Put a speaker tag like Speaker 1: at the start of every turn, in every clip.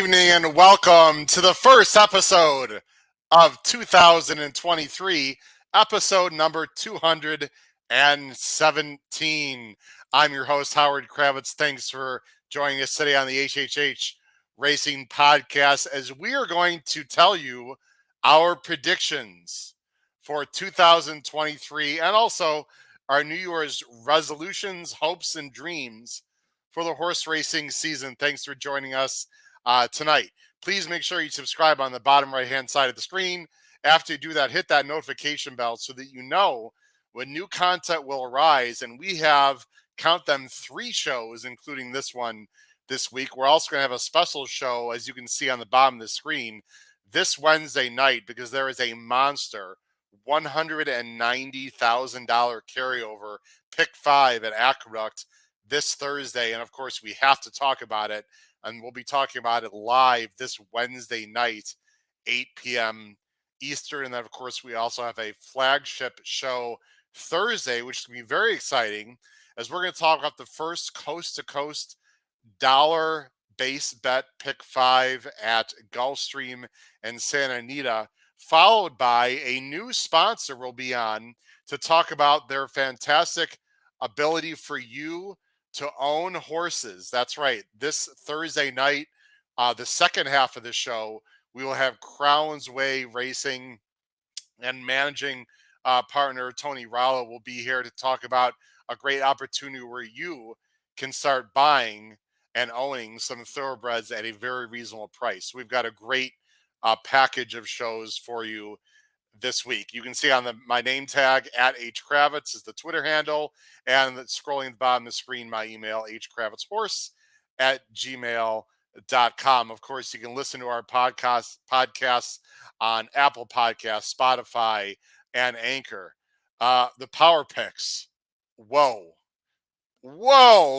Speaker 1: evening and welcome to the first episode of 2023, episode number 217. I'm your host, Howard Kravitz. Thanks for joining us today on the HHH Racing Podcast as we are going to tell you our predictions for 2023 and also our New Year's resolutions, hopes, and dreams for the horse racing season. Thanks for joining us tonight. Please make sure you subscribe on the bottom right-hand side of the screen. After you do that, hit that notification bell so that you know when new content will arise. And we have, count them, 3 shows, including this one this week. We're also going to have a special show, as you can see on the bottom of the screen, this Wednesday night, because there is a monster $190,000 carryover pick 5 at Aqueduct this Thursday. And of course, we have to talk about it. And we'll be talking about it live this Wednesday night, 8 p.m. Eastern. And then, of course, we also have a flagship show Thursday, which is going to be very exciting, as we're going to talk about the first coast-to-coast dollar base bet pick 5 at Gulfstream and Santa Anita, followed by a new sponsor we'll be on to talk about their fantastic ability for you to own horses. That's right. This Thursday night, the second half of the show, we will have Crown's Way Racing and managing partner Tony Rallo will be here to talk about a great opportunity where you can start buying and owning some thoroughbreds at a very reasonable price. We've got a great package of shows for you this week. You can see on my name tag at H Kravitz is the Twitter handle, and scrolling at the bottom of the screen, my email, hkravitzhorse@gmail.com. Of course, you can listen to our podcasts on Apple Podcasts, Spotify, and Anchor. The Power Picks. Whoa,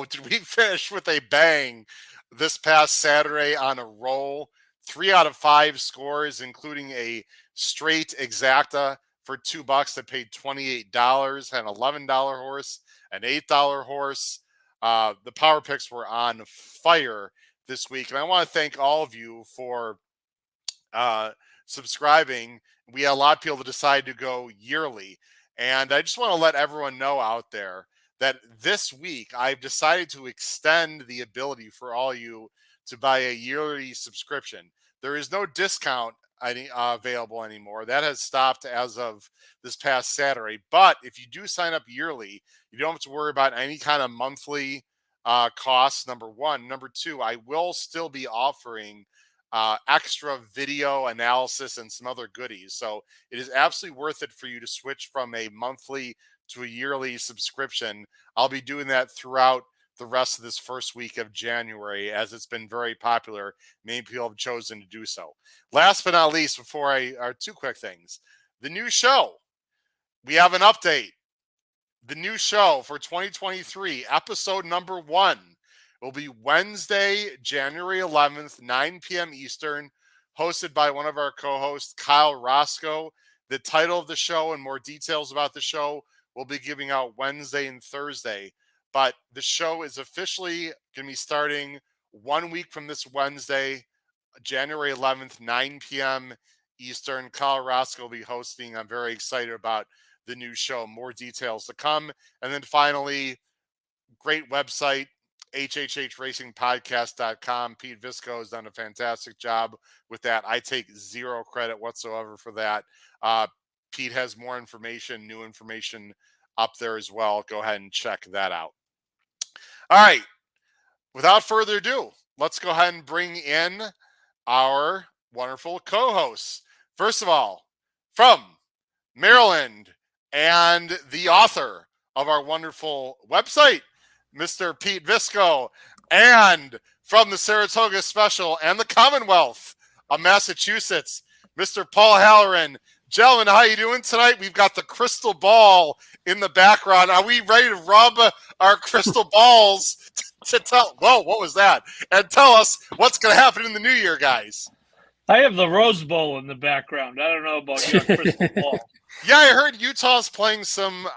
Speaker 1: did we finish with a bang this past Saturday on a roll? 3 out of 5 scores, including a straight exacta for $2 that paid $28, an $11 horse, an $8 horse. The Power Picks were on fire this week. And I want to thank all of you for subscribing. We had a lot of people that decided to go yearly. And I just want to let everyone know out there that this week I've decided to extend the ability for all you to buy a yearly subscription. There is no discount available anymore. That has stopped as of this past Saturday. But if you do sign up yearly, you don't have to worry about any kind of monthly costs, number one. Number two, I will still be offering extra video analysis and some other goodies. So it is absolutely worth it for you to switch from a monthly to a yearly subscription. I'll be doing that throughout the rest of this first week of January, as it's been very popular. Many people have chosen to do so. Last but not least, before two quick things. The new show. We have an update. The new show for 2023, episode number 1, will be Wednesday, January 11th, 9 p.m. Eastern, hosted by one of our co-hosts, Kyle Roscoe. The title of the show and more details about the show we'll be giving out Wednesday and Thursday. But the show is officially going to be starting 1 week from this Wednesday, January 11th, 9 p.m. Eastern. Kyle Roscoe will be hosting. I'm very excited about the new show. More details to come. And then finally, great website, HHHRacingPodcast.com. Pete Visco has done a fantastic job with that. I take zero credit whatsoever for that. Pete has more information, new information up there as well. Go ahead and check that out. All right, without further ado, let's go ahead and bring in our wonderful co-hosts. First of all, from Maryland and the author of our wonderful website, Mr. Pete Visco, and from the Saratoga Special and the Commonwealth of Massachusetts, Mr. Paul Halloran. Gentlemen, how you doing tonight? We've got the crystal ball in the background. Are we ready to rub our crystal balls to tell? Whoa, what was that? And tell us what's going to happen in the new year, guys.
Speaker 2: I have the Rose Bowl in the background. I don't know about your crystal ball.
Speaker 1: Yeah, I heard Utah's playing some.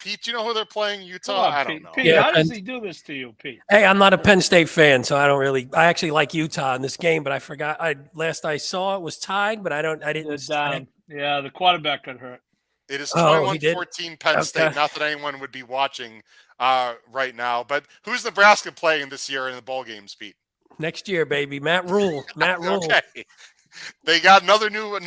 Speaker 1: Pete, do you know who they're playing? Utah?
Speaker 2: On,
Speaker 1: I
Speaker 2: Pete.
Speaker 1: don't know.
Speaker 2: Pete, how does he do this to you, Pete?
Speaker 3: Hey, I'm not a Penn State fan, so I actually like Utah in this game, but I forgot. Last I saw it was tied, but I didn't.
Speaker 2: Down. Yeah, the quarterback got hurt.
Speaker 1: It is 21-14 Penn State.
Speaker 3: Okay.
Speaker 1: Not that anyone would be watching right now, but who's Nebraska playing this year in the bowl games, Pete?
Speaker 3: Next year, baby. Matt Rule.
Speaker 1: Okay. They got another new.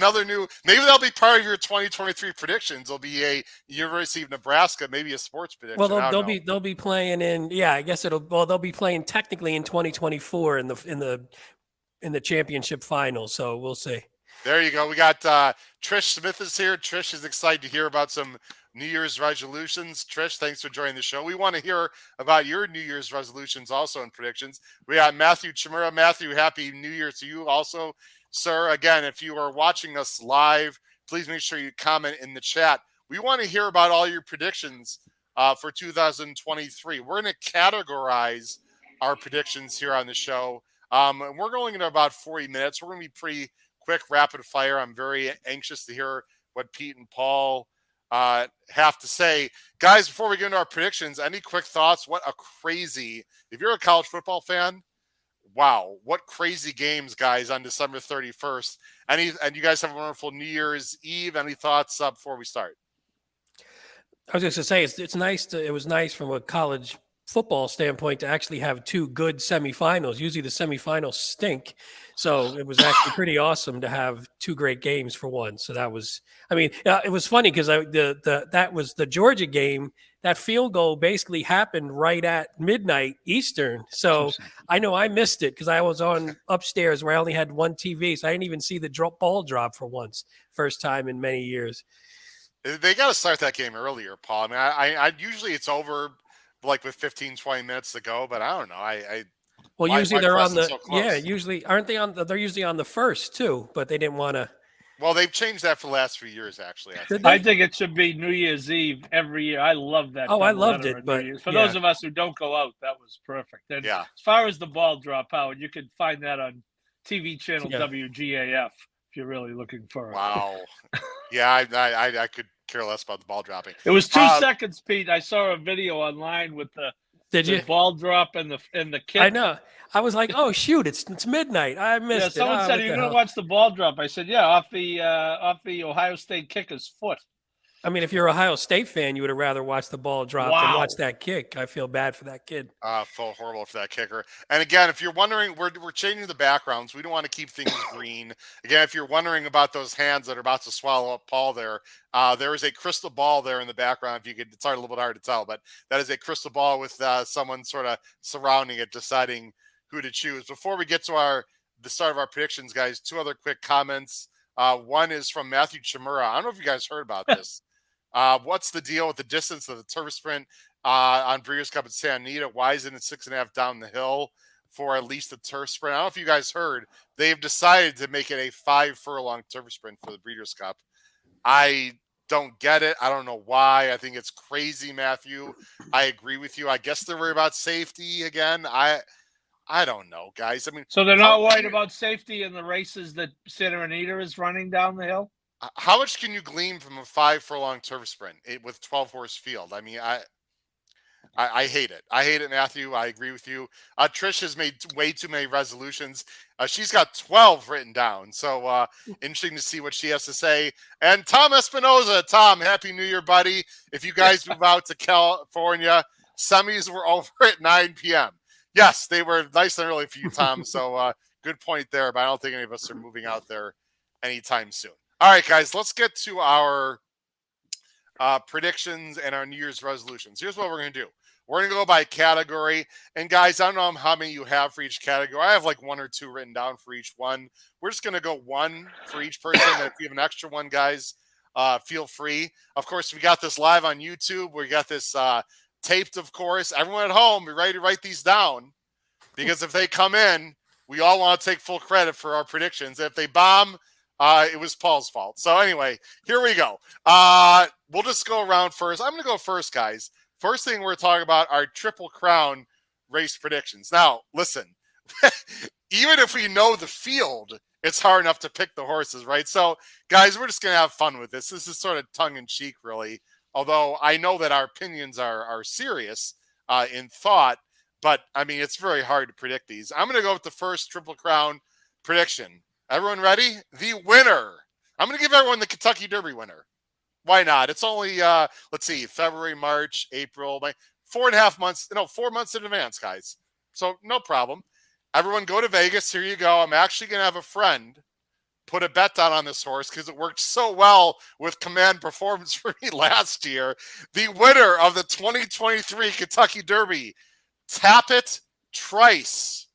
Speaker 1: Maybe that'll be part of your 2023 predictions. There'll be a University of Nebraska, maybe a sports prediction.
Speaker 3: Well, they'll be playing in. Yeah, I guess they'll be playing technically in 2024 in the championship final. So we'll see.
Speaker 1: There you go. We got Trish Smith is here. Trish is excited to hear about some New Year's resolutions. Trish, thanks for joining the show. We want to hear about your New Year's resolutions also and predictions. We got Matthew Chimura. Matthew, happy New Year to you also, sir. Again, if you are watching us live, please make sure you comment in the chat. We want to hear about all your predictions for 2023. We're going to categorize our predictions here on the show. And we're going in about 40 minutes. We're going to be pretty quick, rapid fire. I'm very anxious to hear what Pete and Paul have to say. Guys, before we get into our predictions, any quick thoughts? If you're a college football fan, wow, what crazy games, guys, on December 31st. And you guys have a wonderful New Year's Eve. Any thoughts before we start?
Speaker 3: I was just going to say, it's nice. It was nice from a college football standpoint to actually have two good semifinals. Usually the semifinals stink. So it was actually pretty awesome to have two great games for one. So that was, it was funny because that was the Georgia game. That field goal basically happened right at midnight Eastern. So I know I missed it because I was on upstairs where I only had one TV. So I didn't even see the ball drop for once. First time in many years.
Speaker 1: They got to start that game earlier, Paul. I usually it's over like with 15, 20 minutes to go, but I don't know.
Speaker 3: Usually they're on usually aren't they they're usually on the first too, but they didn't want to.
Speaker 1: Well, they've changed that for the last few years, actually.
Speaker 2: I think it should be New Year's Eve every year. I love that.
Speaker 3: Oh, I loved it. But
Speaker 2: for those of us who don't go out, that was perfect. And as far as the ball drop, Howard, you can find that on TV channel WGAF if you're really looking for it.
Speaker 1: Wow. Yeah, I could care less about the ball dropping.
Speaker 2: It was 2 seconds, Pete. I saw a video online with the ball drop and the kick.
Speaker 3: I know. I was like, oh shoot, it's midnight. I missed it.
Speaker 2: Someone said you're gonna watch the ball drop. I said, yeah, off the Ohio State kicker's foot.
Speaker 3: I mean, if you're an Ohio State fan, you would have rather watched the ball drop than watch that kick. I feel bad for that kid.
Speaker 1: Felt horrible for that kicker. And again, if you're wondering, we're changing the backgrounds. We don't want to keep things green. Again, if you're wondering about those hands that are about to swallow up Paul there is a crystal ball there in the background. It's a little bit hard to tell, but that is a crystal ball with someone sort of surrounding it, deciding who to choose. Before we get to the start of our predictions, guys, 2 other quick comments. One is from Matthew Chimura. I don't know if you guys heard about this. What's the deal with the distance of the turf sprint on Breeders' Cup at Santa Anita? Why isn't it 6.5 down the hill for at least the turf sprint? I don't know if you guys heard. They've decided to make it a 5 furlong turf sprint for the Breeders' Cup. I don't get it. I don't know why. I think it's crazy, Matthew. I agree with you. I guess they're worried about safety again. I don't know, guys.
Speaker 2: So they're not worried about safety in the races that Santa Anita is running down the hill?
Speaker 1: How much can you glean from a 5 furlong turf sprint with 12-horse field? I hate it. I hate it, Matthew. I agree with you. Trish has made way too many resolutions. She's got 12 written down. So interesting to see what she has to say. And Tom Espinoza. Tom, Happy New Year, buddy. If you guys move out to California, semis were over at 9 p.m. Yes, they were nice and early for you, Tom. So good point there. But I don't think any of us are moving out there anytime soon. All right, guys, let's get to our predictions and our New Year's resolutions. Here's what we're going to do. We're going to go by category. And, guys, I don't know how many you have for each category. I have like 1 or 2 written down for each one. We're just going to go 1 for each person. And if you have an extra one, guys, feel free. Of course, we got this live on YouTube. We got this taped, of course. Everyone at home, be ready to write these down. Because if they come in, we all want to take full credit for our predictions. If they bomb, it was Paul's fault. So anyway, here we go. We'll just go around first. I'm going to go first, guys. First thing we're talking about are Triple Crown race predictions. Now, listen, even if we know the field it's hard enough to pick the horses, right? So, guys, we're just going to have fun with this. This is sort of tongue-in-cheek, really, although I know that our opinions are serious in thought, but, I mean, it's very hard to predict these. I'm going to go with the first Triple Crown prediction. Everyone ready? The winner. I'm going to give everyone the Kentucky Derby winner. Why not? It's only, let's see, February, March, April, May, 4.5 months, 4 months in advance, guys. So no problem. Everyone go to Vegas. Here you go. I'm actually going to have a friend put a bet down on this horse because it worked so well with Command Performance for me last year. The winner of the 2023 Kentucky Derby, Tappet Trice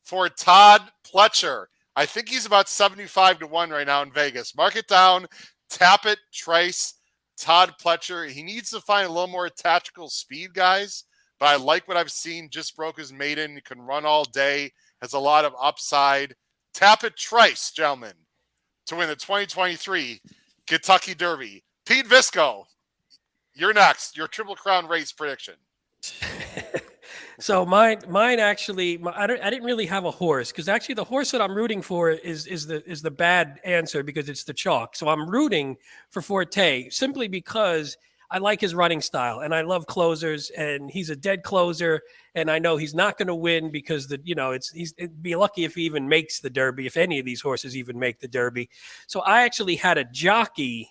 Speaker 1: for Todd Pletcher. I think he's about 75-1 right now in Vegas. Mark it down. Tappet Trice, Todd Pletcher. He needs to find a little more tactical speed, guys. But I like what I've seen. Just broke his maiden. He can run all day. Has a lot of upside. Tappet Trice, gentlemen, to win the 2023 Kentucky Derby. Pete Visco, you're next. Your Triple Crown race prediction.
Speaker 3: So mine actually, I didn't really have a horse because actually the horse that I'm rooting for is the bad answer because it's the chalk. So I'm rooting for Forte simply because I like his running style and I love closers and he's a dead closer and I know he's not going to win because it'd be lucky if he even makes the Derby, if any of these horses even make the Derby. So I actually had a jockey.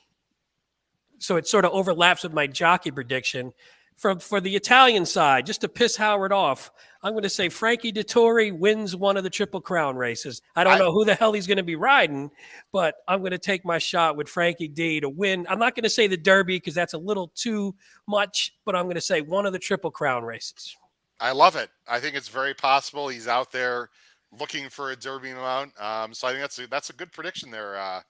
Speaker 3: So it sort of overlaps with my jockey prediction. For the Italian side, just to piss Howard off, I'm going to say Frankie Dettori wins one of the Triple Crown races. I don't know who the hell he's going to be riding, but I'm going to take my shot with Frankie D to win. I'm not going to say the Derby because that's a little too much, but I'm going to say one of the Triple Crown races.
Speaker 1: I love it. I think it's very possible he's out there looking for a Derby amount. So I think that's a good prediction there.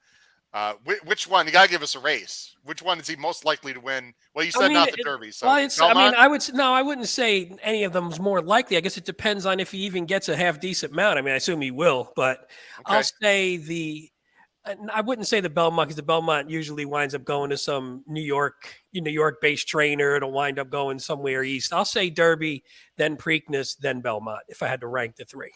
Speaker 1: Which one? You gotta give us a race. Which one is he most likely to win? Well, you said not the Derby. So
Speaker 3: I wouldn't say any of them is more likely. I guess it depends on if he even gets a half decent mount. I mean, I assume he will, but okay. I'll say I wouldn't say the Belmont because the Belmont usually winds up going to some New York-based trainer. It'll wind up going somewhere east. I'll say Derby, then Preakness, then Belmont. If I had to rank the three.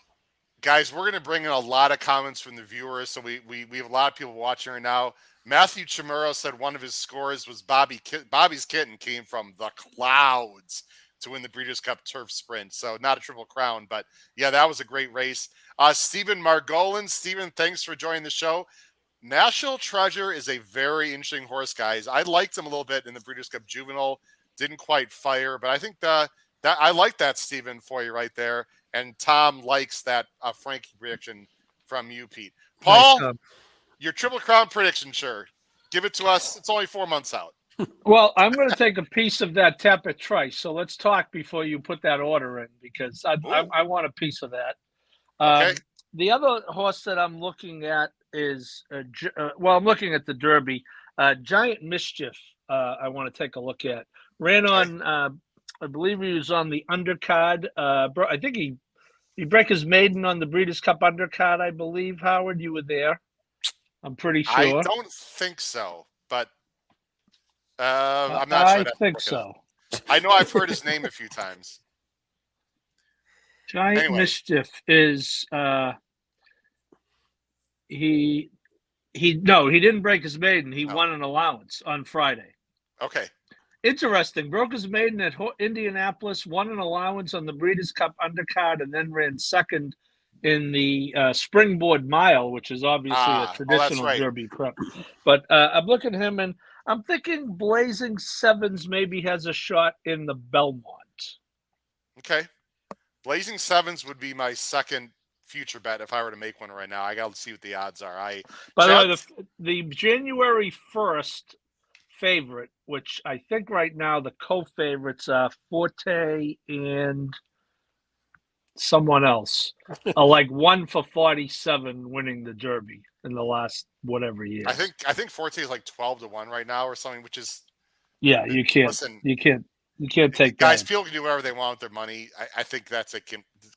Speaker 1: Guys, we're going to bring in a lot of comments from the viewers, so we have a lot of people watching right now. Matthew Chamorro said one of his scores was Bobby's Kitten came from the clouds to win the Breeders' Cup Turf Sprint. So not a Triple Crown, but yeah, that was a great race. Stephen Margolin. Stephen, thanks for joining the show. National Treasure is a very interesting horse, guys. I liked him a little bit in the Breeders' Cup Juvenile. Didn't quite fire, but I think that I like that, Stephen, for you right there. And Tom likes that Frankie prediction from you, Pete. Paul, nice, your Triple Crown prediction, sure. Give it to us. It's only 4 months out.
Speaker 2: Well, I'm going to take a piece of that Tappet Trice. So let's talk before you put that order in because I want a piece of that.
Speaker 1: Okay.
Speaker 2: The other horse that I'm looking at is, I'm looking at the Derby. Giant Mischief, I want to take a look at. Ran on... I believe he was on the undercard. I think he broke his maiden on the Breeders' Cup undercard, I believe, Howard. You were there. I'm pretty sure.
Speaker 1: I don't think so, but I'm not sure.
Speaker 2: I think so.
Speaker 1: I know I've heard his name a few times.
Speaker 2: Giant Mischief is he didn't break his maiden. He won an allowance on Friday.
Speaker 1: Okay.
Speaker 2: Interesting. Broke his maiden at Indianapolis, won an allowance on the Breeders' Cup undercard, and then ran second in the Springboard Mile, which is obviously a traditional Derby prep. But I'm looking at him, and I'm thinking Blazing Sevens maybe has a shot in the Belmont.
Speaker 1: Okay. Blazing Sevens would be my second future bet if I were to make one right now. I got to see what the odds are.
Speaker 2: By the way, the January 1st favorite, which I think right now the co-favorites are Forte and someone else, are like 1 for 47 winning the Derby in the last whatever year.
Speaker 1: I think Forte is like 12-1 right now or something, which is
Speaker 2: you can't take
Speaker 1: guys.
Speaker 2: that.
Speaker 1: People can do whatever they want with their money. I think that's a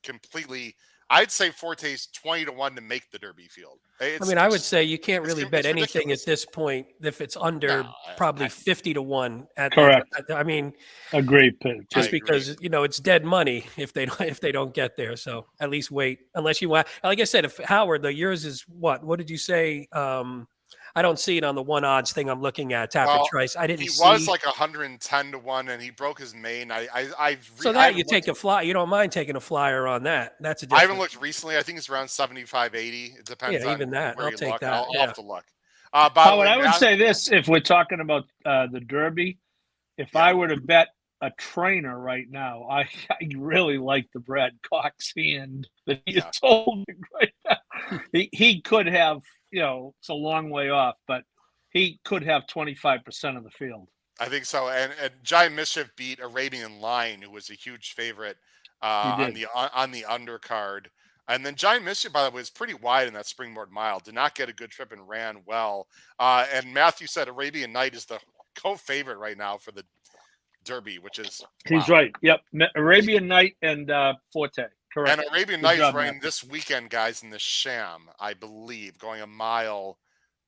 Speaker 1: completely. I'd say Forte's 20-1 to make the Derby field.
Speaker 3: I mean, I would say you can't really bet anything
Speaker 1: ridiculous
Speaker 3: at this point if it's under probably 50-1.
Speaker 2: Correct.
Speaker 3: I mean,
Speaker 2: agree.
Speaker 3: Just because it's dead money if they don't get there. So at least wait, unless you want. Like I said, if Howard, yours is what? What did you say? I don't see it on the one odds thing I'm looking at. Trice. I didn't.
Speaker 1: He was like 110-1, and he broke his mane.
Speaker 3: So that you take a fly. You don't mind taking a flyer on that. That's a difference.
Speaker 1: I haven't looked recently. I think it's around 75-80. It depends.
Speaker 3: Yeah, even that. I'll take that.
Speaker 1: I'll have to look.
Speaker 2: Howard, I would say this: if we're talking about the Derby, if I were to bet a trainer right now, I really like the Brad Cox hand that he is holding right now. He could have. It's a long way off, but he could have 25% of the field.
Speaker 1: I think so. And Giant Mischief beat Arabian Lion, who was a huge favorite on the undercard. And then Giant Mischief, by the way, was pretty wide in that Springboard Mile. Did not get a good trip and ran well. And Matthew said Arabian Night is the co-favorite right now for the Derby, which is
Speaker 2: he's right. Yep, Arabian Night and Forte. Correct.
Speaker 1: And Arabian Night is running this weekend, guys, in the Sham, I believe, going a mile,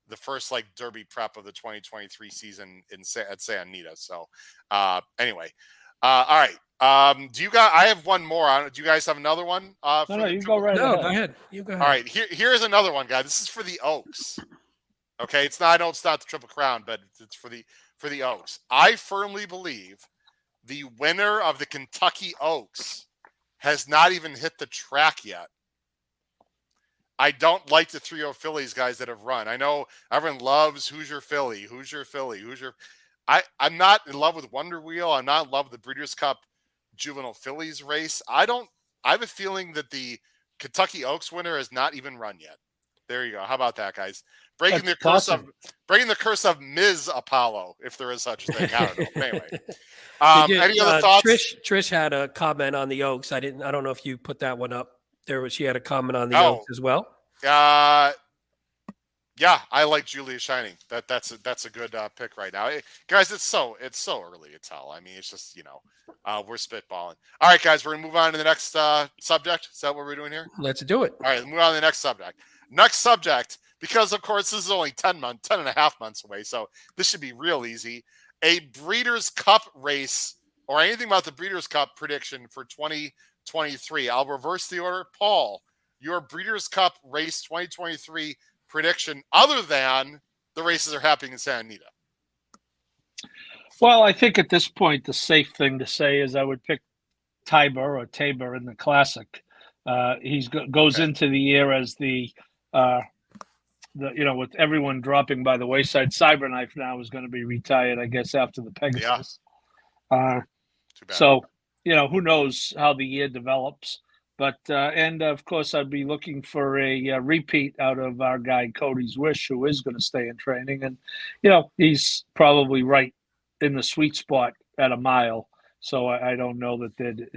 Speaker 1: the first Derby prep of the 2023 season at San Anita. So, anyway, all right. Do you guys? I have one more. Do you guys have another one?
Speaker 2: No, you go right.
Speaker 3: No, go ahead. You go ahead.
Speaker 1: All right. Here's another one, guys. This is for the Oaks. Okay, it's not the Triple Crown, but it's for the Oaks. I firmly believe the winner of the Kentucky Oaks has not even hit the track yet. I don't like the 3-0 Phillies guys that have run. I know everyone loves Hoosier Philly. I'm not in love with Wonder Wheel. I'm not in love with the Breeders' Cup Juvenile Phillies race. I have a feeling that the Kentucky Oaks winner has not even run yet. There you go. How about that, guys? Breaking the curse of Ms. Apollo, if there is such a thing. I don't know. Anyway, any other thoughts?
Speaker 3: Trish had a comment on the Oaks. I don't know if you put that one up. She had a comment on the Oaks as well.
Speaker 1: Yeah, I like Julia Shining. That's a good pick right now, guys. It's so early to tell. I mean, it's just we're spitballing. All right, guys, we're gonna move on to the next subject. Is that what we're doing here?
Speaker 3: Let's do it.
Speaker 1: All right, let's move on to the next subject. Next subject, because of course this is only 10 and a half months away, so this should be real easy. A Breeders' Cup race or anything about the Breeders' Cup prediction for 2023. I'll reverse the order. Paul, your Breeders' Cup race 2023 prediction, other than the races are happening in Santa Anita.
Speaker 2: Well, I think at this point the safe thing to say is I would pick Tabor in the Classic. He goes into the year as the with everyone dropping by the wayside. Cyberknife now is going to be retired, I guess, after the Pegasus.
Speaker 1: Yeah.
Speaker 2: So who knows how the year develops. But and of course, I'd be looking for a repeat out of our guy Cody's Wish, who is going to stay in training, and he's probably right in the sweet spot at a mile. So I don't know that they'd,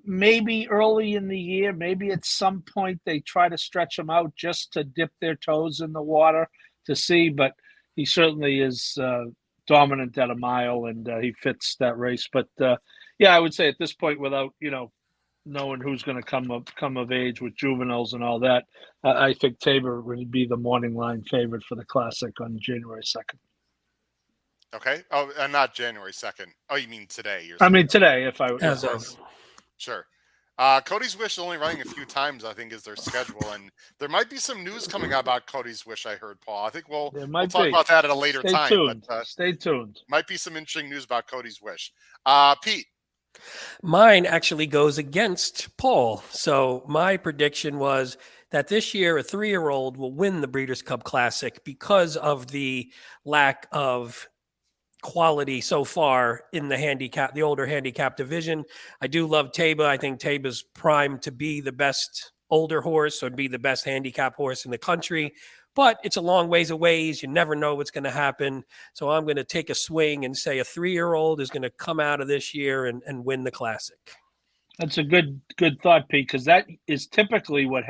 Speaker 2: maybe early in the year, maybe at some point they try to stretch him out just to dip their toes in the water to see. But he certainly is dominant at a mile, and he fits that race. But I would say at this point, without knowing who's going to come of age with juveniles and all that, I think Tabor would be the morning line favorite for the Classic on January 2nd.
Speaker 1: Okay. Oh, and not January 2nd. Oh, you mean today?
Speaker 2: Today, if I
Speaker 3: as of.
Speaker 1: Sure. Cody's Wish is only running a few times, I think, is their schedule. And there might be some news coming out about Cody's Wish, I heard, Paul. I think we'll talk about that at a later time.
Speaker 2: Tuned. But, stay tuned.
Speaker 1: Might be some interesting news about Cody's Wish. Pete.
Speaker 3: Mine actually goes against Paul. So my prediction was that this year a 3-year-old will win the Breeders' Cup Classic because of the lack of quality so far in the older handicap division. I do love Tabor. I think Tabor's primed to be the best older horse or be the best handicap horse in the country, but it's a long ways away. You never know what's going to happen. So I'm going to take a swing and say a 3-year-old is going to come out of this year and win the Classic.
Speaker 2: That's a good thought, Pete, because that is typically what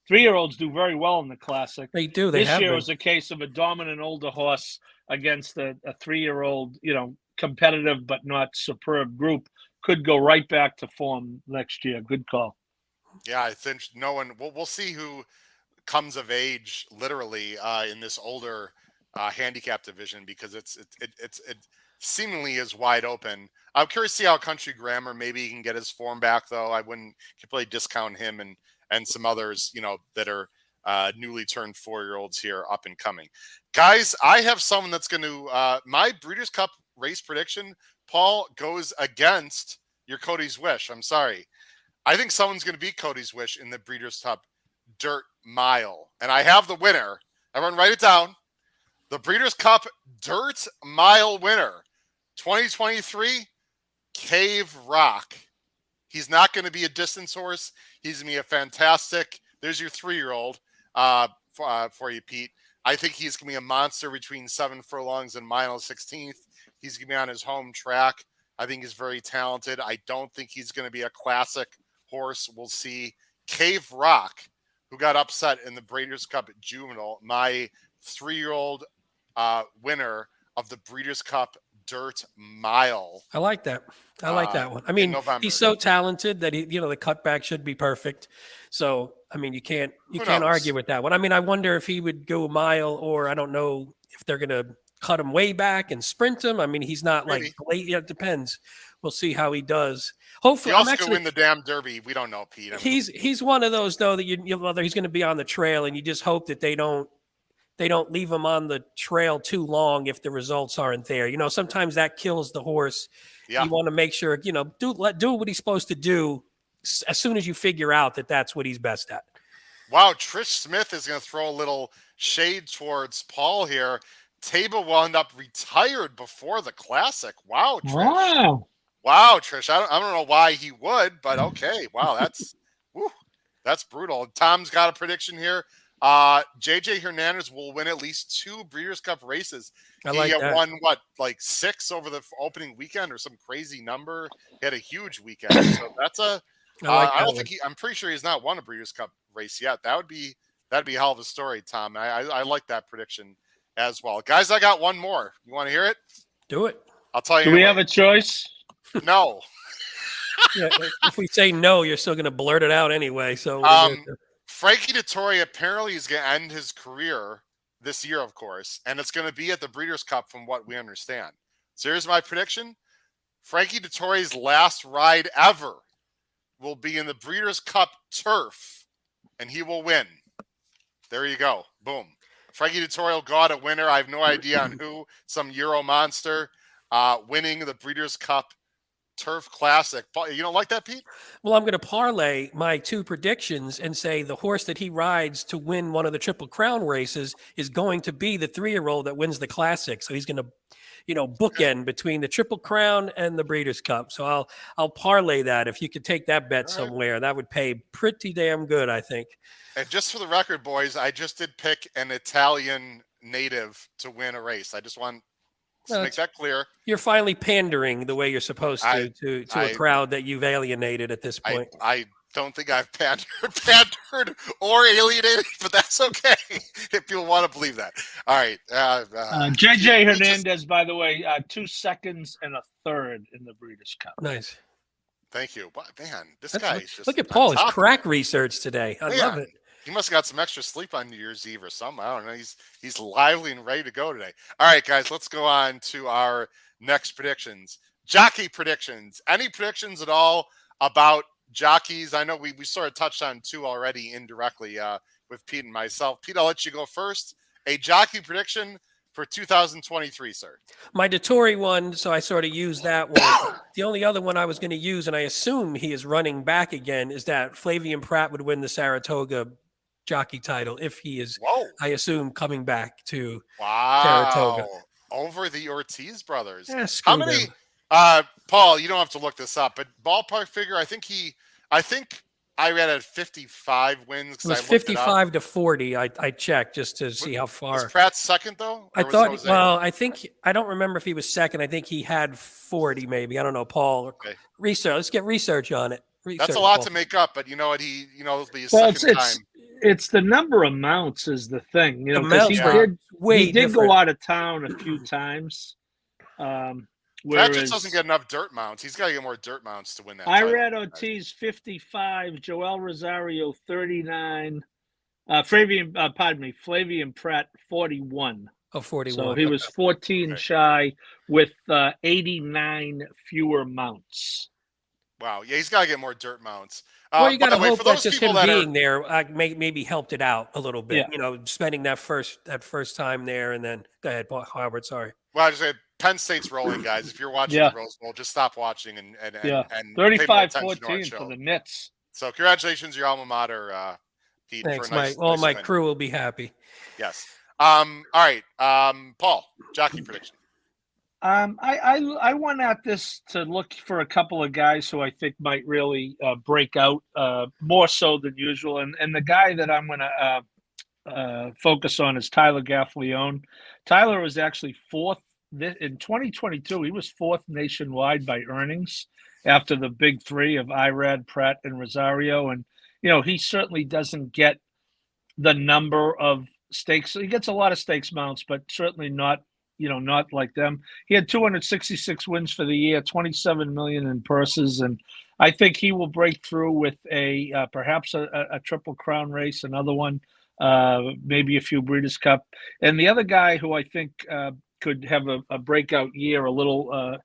Speaker 2: 3-year-olds do very well in the Classic.
Speaker 3: They do.
Speaker 2: This year was a case of a dominant older horse against a 3-year-old, competitive but not superb group. Could go right back to form next year. Good call.
Speaker 1: Yeah, I think no one. We'll see who comes of age literally in this older handicap division, because it seemingly is wide open. I'm curious to see how Country Grammar, maybe he can get his form back, though. I wouldn't completely discount him and some others, that are newly turned 4-year-olds here up and coming. Guys, I have someone that's going to my Breeders' Cup race prediction, Paul, goes against your Cody's Wish. I'm sorry. I think someone's going to beat Cody's Wish in the Breeders' Cup Dirt Mile. And I have the winner. Everyone write it down. The Breeders' Cup Dirt Mile winner, 2023, Cave Rock. He's not going to be a distance horse. He's going to be a fantastic, there's your 3-year-old for you, Pete. I think he's going to be a monster between 7 furlongs and mile 16th. He's going to be on his home track. I think he's very talented. I don't think he's going to be a classic horse. We'll see. Cave Rock, who got upset in the Breeders' Cup Juvenile, my 3-year-old winner of the Breeders' Cup Dirt Mile.
Speaker 3: I like that. I like that one. I mean, he's so talented that the cutback should be perfect. So, I mean, you can't argue with that one. I mean, I wonder if he would go a mile, or I don't know if they're going to cut him way back and sprint him. I mean, he's not like late. Yeah, it depends. We'll see how he does. Hopefully,
Speaker 1: he also could win the damn Derby. We don't know, Pete.
Speaker 3: He's one of those though that he's going to be on the trail, and you just hope that they don't leave him on the trail too long if the results aren't there. Sometimes that kills the horse. Yeah. You want to make sure, do what he's supposed to do as soon as you figure out that that's what he's best at.
Speaker 1: Wow, Trish Smith is going to throw a little shade towards Paul here. Taba wound up retired before the Classic. Wow, Trish. Wow, Trish. I don't know why he would, but okay. Wow, that's brutal. Tom's got a prediction here. JJ Hernandez will win at least 2 Breeders' Cup races. He won like 6 over the opening weekend or some crazy number. He had a huge weekend. So that's I'm pretty sure he's not won a Breeders' Cup race yet. That'd be a hell of a story, Tom. I like that prediction as well. Guys, I got one more. You want to hear it?
Speaker 3: Do it.
Speaker 1: I'll tell you.
Speaker 2: Do we have a choice?
Speaker 1: No.
Speaker 3: Yeah, if we say no, you're still going to blurt it out anyway. So
Speaker 1: Frankie Dettori apparently is going to end his career this year, of course, and it's going to be at the Breeders' Cup from what we understand. So here's my prediction. Frankie Dettori's last ride ever will be in the Breeders' Cup turf, and he will win. There you go. Boom. Frankie Dettori will go out a winner. I have no idea on who. Some Euro monster winning the Breeders' Cup Turf Classic. You don't like that, Pete?
Speaker 3: Well, I'm going to parlay my 2 predictions and say the horse that he rides to win one of the Triple Crown races is going to be the 3-year-old that wins the Classic. So he's going to, bookend between the Triple Crown and the Breeders' Cup. So I'll parlay that. If you could take that bet somewhere, that would pay pretty damn good, I think.
Speaker 1: And just for the record, boys, I just did pick an Italian native to win a race. I just want to make that clear. You're
Speaker 3: finally pandering the way you're supposed to a crowd that you've alienated at this point.
Speaker 1: I don't think I've pandered or alienated, but that's okay if people want to believe that. All right.
Speaker 2: JJ Hernandez, by the way, 2 seconds and a third in the Breeders' Cup.
Speaker 3: Nice.
Speaker 1: Thank you. Man, this guy is just...
Speaker 3: Look at Paul. His crack research today. I love it.
Speaker 1: He must have got some extra sleep on New Year's Eve or something. I don't know. He's lively and ready to go today. All right, guys, let's go on to our next predictions. Jockey predictions. Any predictions at all about jockeys? I know we sort of touched on 2 already indirectly with Pete and myself. Pete, I'll let you go first. A jockey prediction for 2023, sir.
Speaker 3: My Dettori one, so I sort of used that one. The only other one I was going to use, and I assume he is running back again, is that Flavian Pratt would win the Saratoga jockey title if he is, I assume, coming back to Saratoga.
Speaker 1: Over the Ortiz brothers.
Speaker 3: Yeah,
Speaker 1: how many Paul, you don't have to look this up, but ballpark figure, I think I read at 55 wins.
Speaker 3: It was 55 to 40. I checked just to see how far.
Speaker 1: Was Pratt second though?
Speaker 3: I don't remember if he was second. I think he had 40 maybe. I don't know, Paul. Okay. Research. Let's get research on it.
Speaker 1: That's a lot to make up, but you know what? It'll be his second time.
Speaker 2: It's the number of mounts is the thing, because he did go out of town a few times. Whereas
Speaker 1: doesn't get enough dirt mounts. He's got to get more dirt mounts to win that.
Speaker 2: Irad Ortiz 55, Joel Rosario 39, Flavian Pratt 41.
Speaker 3: Oh, 41.
Speaker 2: So he was 14 shy with 89 fewer mounts.
Speaker 1: Wow. Yeah, he's got to get more dirt mounts.
Speaker 3: Well, you got to hope
Speaker 1: for
Speaker 3: that
Speaker 1: those
Speaker 3: just
Speaker 1: people
Speaker 3: him
Speaker 1: that
Speaker 3: being there maybe helped it out a little bit.
Speaker 2: Yeah.
Speaker 3: Spending that first time there, and then go ahead, Howard. Sorry.
Speaker 1: Well, I just said Penn State's rolling, guys. If you're watching the Rose Bowl, just stop watching and
Speaker 2: 35-14 for the Nets.
Speaker 1: So congratulations, your alma mater, Pete.
Speaker 3: Thanks,
Speaker 1: for a nice,
Speaker 3: all my
Speaker 1: win.
Speaker 3: crew will be happy.
Speaker 1: Yes. All right. Paul, jockey prediction.
Speaker 2: I went at this to look for a couple of guys who I think might really break out more so than usual. And the guy that I'm going to focus on is Tyler Gaffalione. Tyler was actually fourth in 2022. He was fourth nationwide by earnings after the big three of Irad, Pratt, and Rosario. And, he certainly doesn't get the number of stakes. He gets a lot of stakes mounts, but certainly not like them. He had 266 wins for the year, 27 million in purses, and I think he will break through with perhaps a Triple Crown race, another one, maybe a few Breeders' Cup. And the other guy who I think could have a breakout year, a little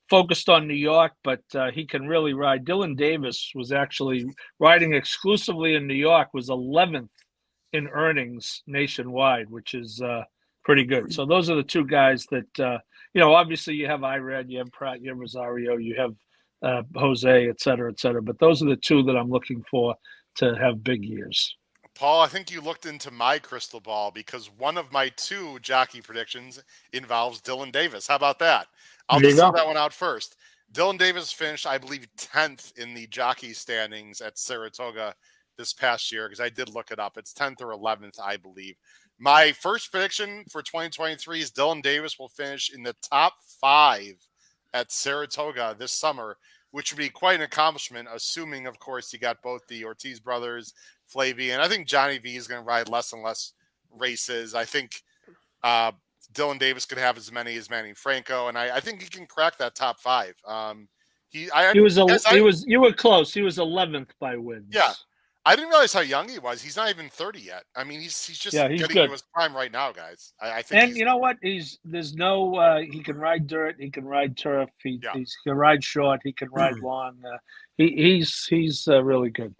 Speaker 2: focused on New York, but he can really ride. Dylan Davis was actually riding exclusively in New York, was 11th in earnings nationwide, which is pretty good. So those are the two guys that, obviously you have Irad, you have Pratt, you have Rosario, you have Jose, et cetera, but those are the two that I'm looking for to have big years.
Speaker 1: Paul, I think you looked into my crystal ball because one of my two jockey predictions involves Dylan Davis. How about that? I'll just throw that one out first. Dylan Davis finished, I believe, 10th in the jockey standings at Saratoga this past year, because I did look it up. It's 10th or 11th, I believe. My first prediction for 2023 is Dylan Davis will finish in the top 5 at Saratoga this summer, which would be quite an accomplishment, assuming, of course, you got both the Ortiz brothers, Flavian. I think Johnny V is going to ride less and less races. I think Dylan Davis could have as many as Manny Franco, and I think he can crack that top 5. You
Speaker 2: were close. He was 11th by wins.
Speaker 1: Yeah. I didn't realize how young he was. He's not even 30 yet. I mean, he's just getting to his prime right now, guys. I think.
Speaker 2: And you know what? He can ride dirt. He can ride turf. He can ride short. He can ride long. He's really good.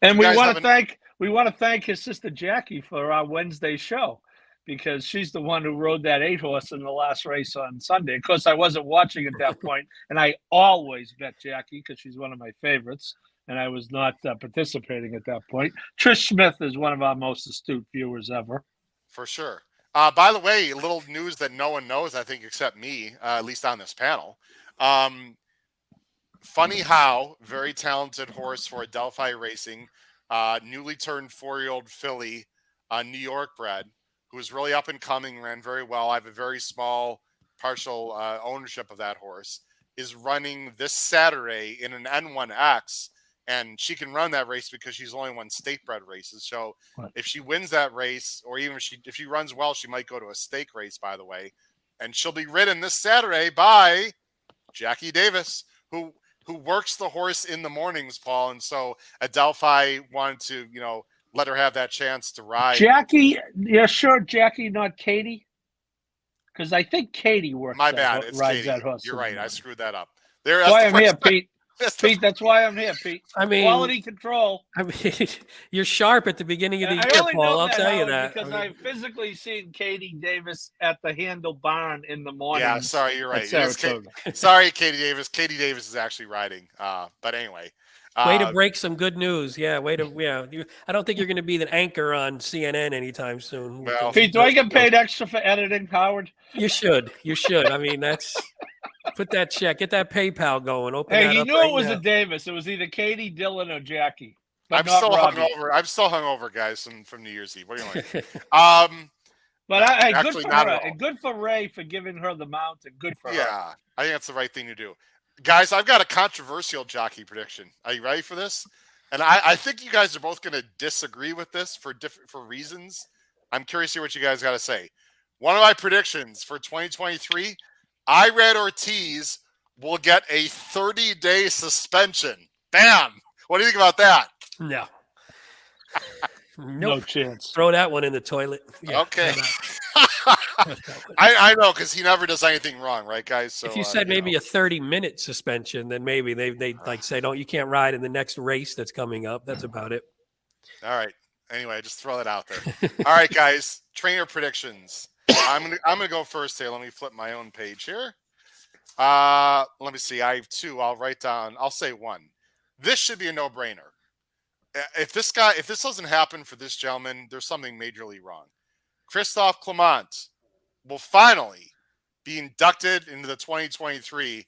Speaker 2: And we want to thank his sister Jackie for our Wednesday show, because she's the one who rode that 8-horse in the last race on Sunday. Of course, I wasn't watching at that point, and I always bet Jackie because she's one of my favorites. And I was not participating at that point. Trish Smith is one of our most astute viewers ever.
Speaker 1: For sure. By the way, a little news that no one knows, I think, except me, at least on this panel. Funny how, very talented horse for Adelphi Racing, newly turned 4-year-old filly, New York bred, who is really up and coming, ran very well. I have a very small partial ownership of that horse, is running this Saturday in an N1X. And she can run that race because she's only won state bred races. So if she wins that race, or even if she runs well, she might go to a stake race, by the way. And she'll be ridden this Saturday by Jackie Davis, who works the horse in the mornings, Paul. And so Adelphi wanted to, let her have that chance to ride.
Speaker 2: Jackie, yeah, sure, Jackie, not Katie? Because I think Katie works.
Speaker 1: My bad, it's
Speaker 2: rides
Speaker 1: Katie.
Speaker 2: that horse.
Speaker 1: You're right, I screwed that up.
Speaker 2: That's why I'm here, Pete. Pete, that's why I'm here, Pete.
Speaker 3: I mean,
Speaker 2: quality control.
Speaker 3: I mean, you're sharp at the beginning of the year, Paul. I'll tell you that.
Speaker 2: Because I've physically seen Katie Davis at the Handle Barn in the morning.
Speaker 1: Yeah, sorry, you're right. Sorry, Katie Davis. Katie Davis is actually riding. But anyway.
Speaker 3: Way to break some good news. Yeah, I don't think you're going to be the anchor on CNN anytime soon.
Speaker 1: Well,
Speaker 2: Pete, do I get paid extra for editing, Howard?
Speaker 3: You should. I mean, put that check, get that PayPal going.
Speaker 2: He knew it was a Davis. It was either Katie, Dylan, or Jackie.
Speaker 1: I'm still hungover, guys, from New Year's Eve. What do you want?
Speaker 2: But good for her. And good for Ray for giving her the mount, and good for her.
Speaker 1: Yeah, I think that's the right thing to do. Guys, I've got a controversial jockey prediction. Are you ready for this? And I think you guys are both going to disagree with this for reasons. I'm curious to hear what you guys got to say. One of my predictions for 2023, Irad Ortiz will get a 30-day suspension. Bam! What do you think about that?
Speaker 3: No.
Speaker 2: No
Speaker 3: Nope.
Speaker 2: chance.
Speaker 3: Throw that one in the toilet. Yeah,
Speaker 1: Okay.
Speaker 3: throw that one.
Speaker 1: I know, because he never does anything wrong, right, guys? So
Speaker 3: If you said maybe a 30-minute suspension, then maybe they like say, "No, you can't ride in the next race that's coming up." That's about it.
Speaker 1: All right. Anyway, just throw that out there. All right, guys. Trainer predictions. I'm gonna go first here. Let me flip my own page here. Let me see. I have two. I'll write down. I'll say one. This should be a no-brainer. If this doesn't happen for this gentleman, there's something majorly wrong. Christophe Clement will finally be inducted into the 2023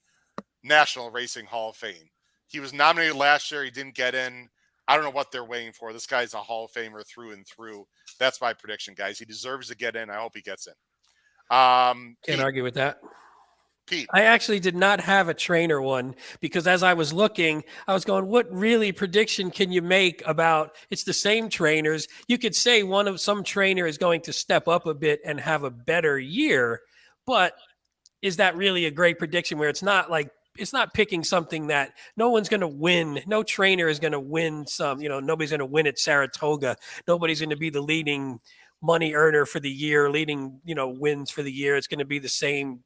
Speaker 1: National Racing Hall of Fame. He was nominated last year. He didn't get in. I don't know what they're waiting for. This guy's a Hall of Famer through and through. That's my prediction, guys. He deserves to get in. I hope he gets in.
Speaker 3: Can't argue with that.
Speaker 1: Pete.
Speaker 3: I actually did not have a trainer one because as I was looking, I was going, what really prediction can you make about it's the same trainers? You could say some trainer is going to step up a bit and have a better year, but is that really a great prediction where it's not picking something that no one's going to win. No trainer is going to win nobody's going to win at Saratoga. Nobody's going to be the leading money earner for the year, leading, wins for the year. It's going to be the same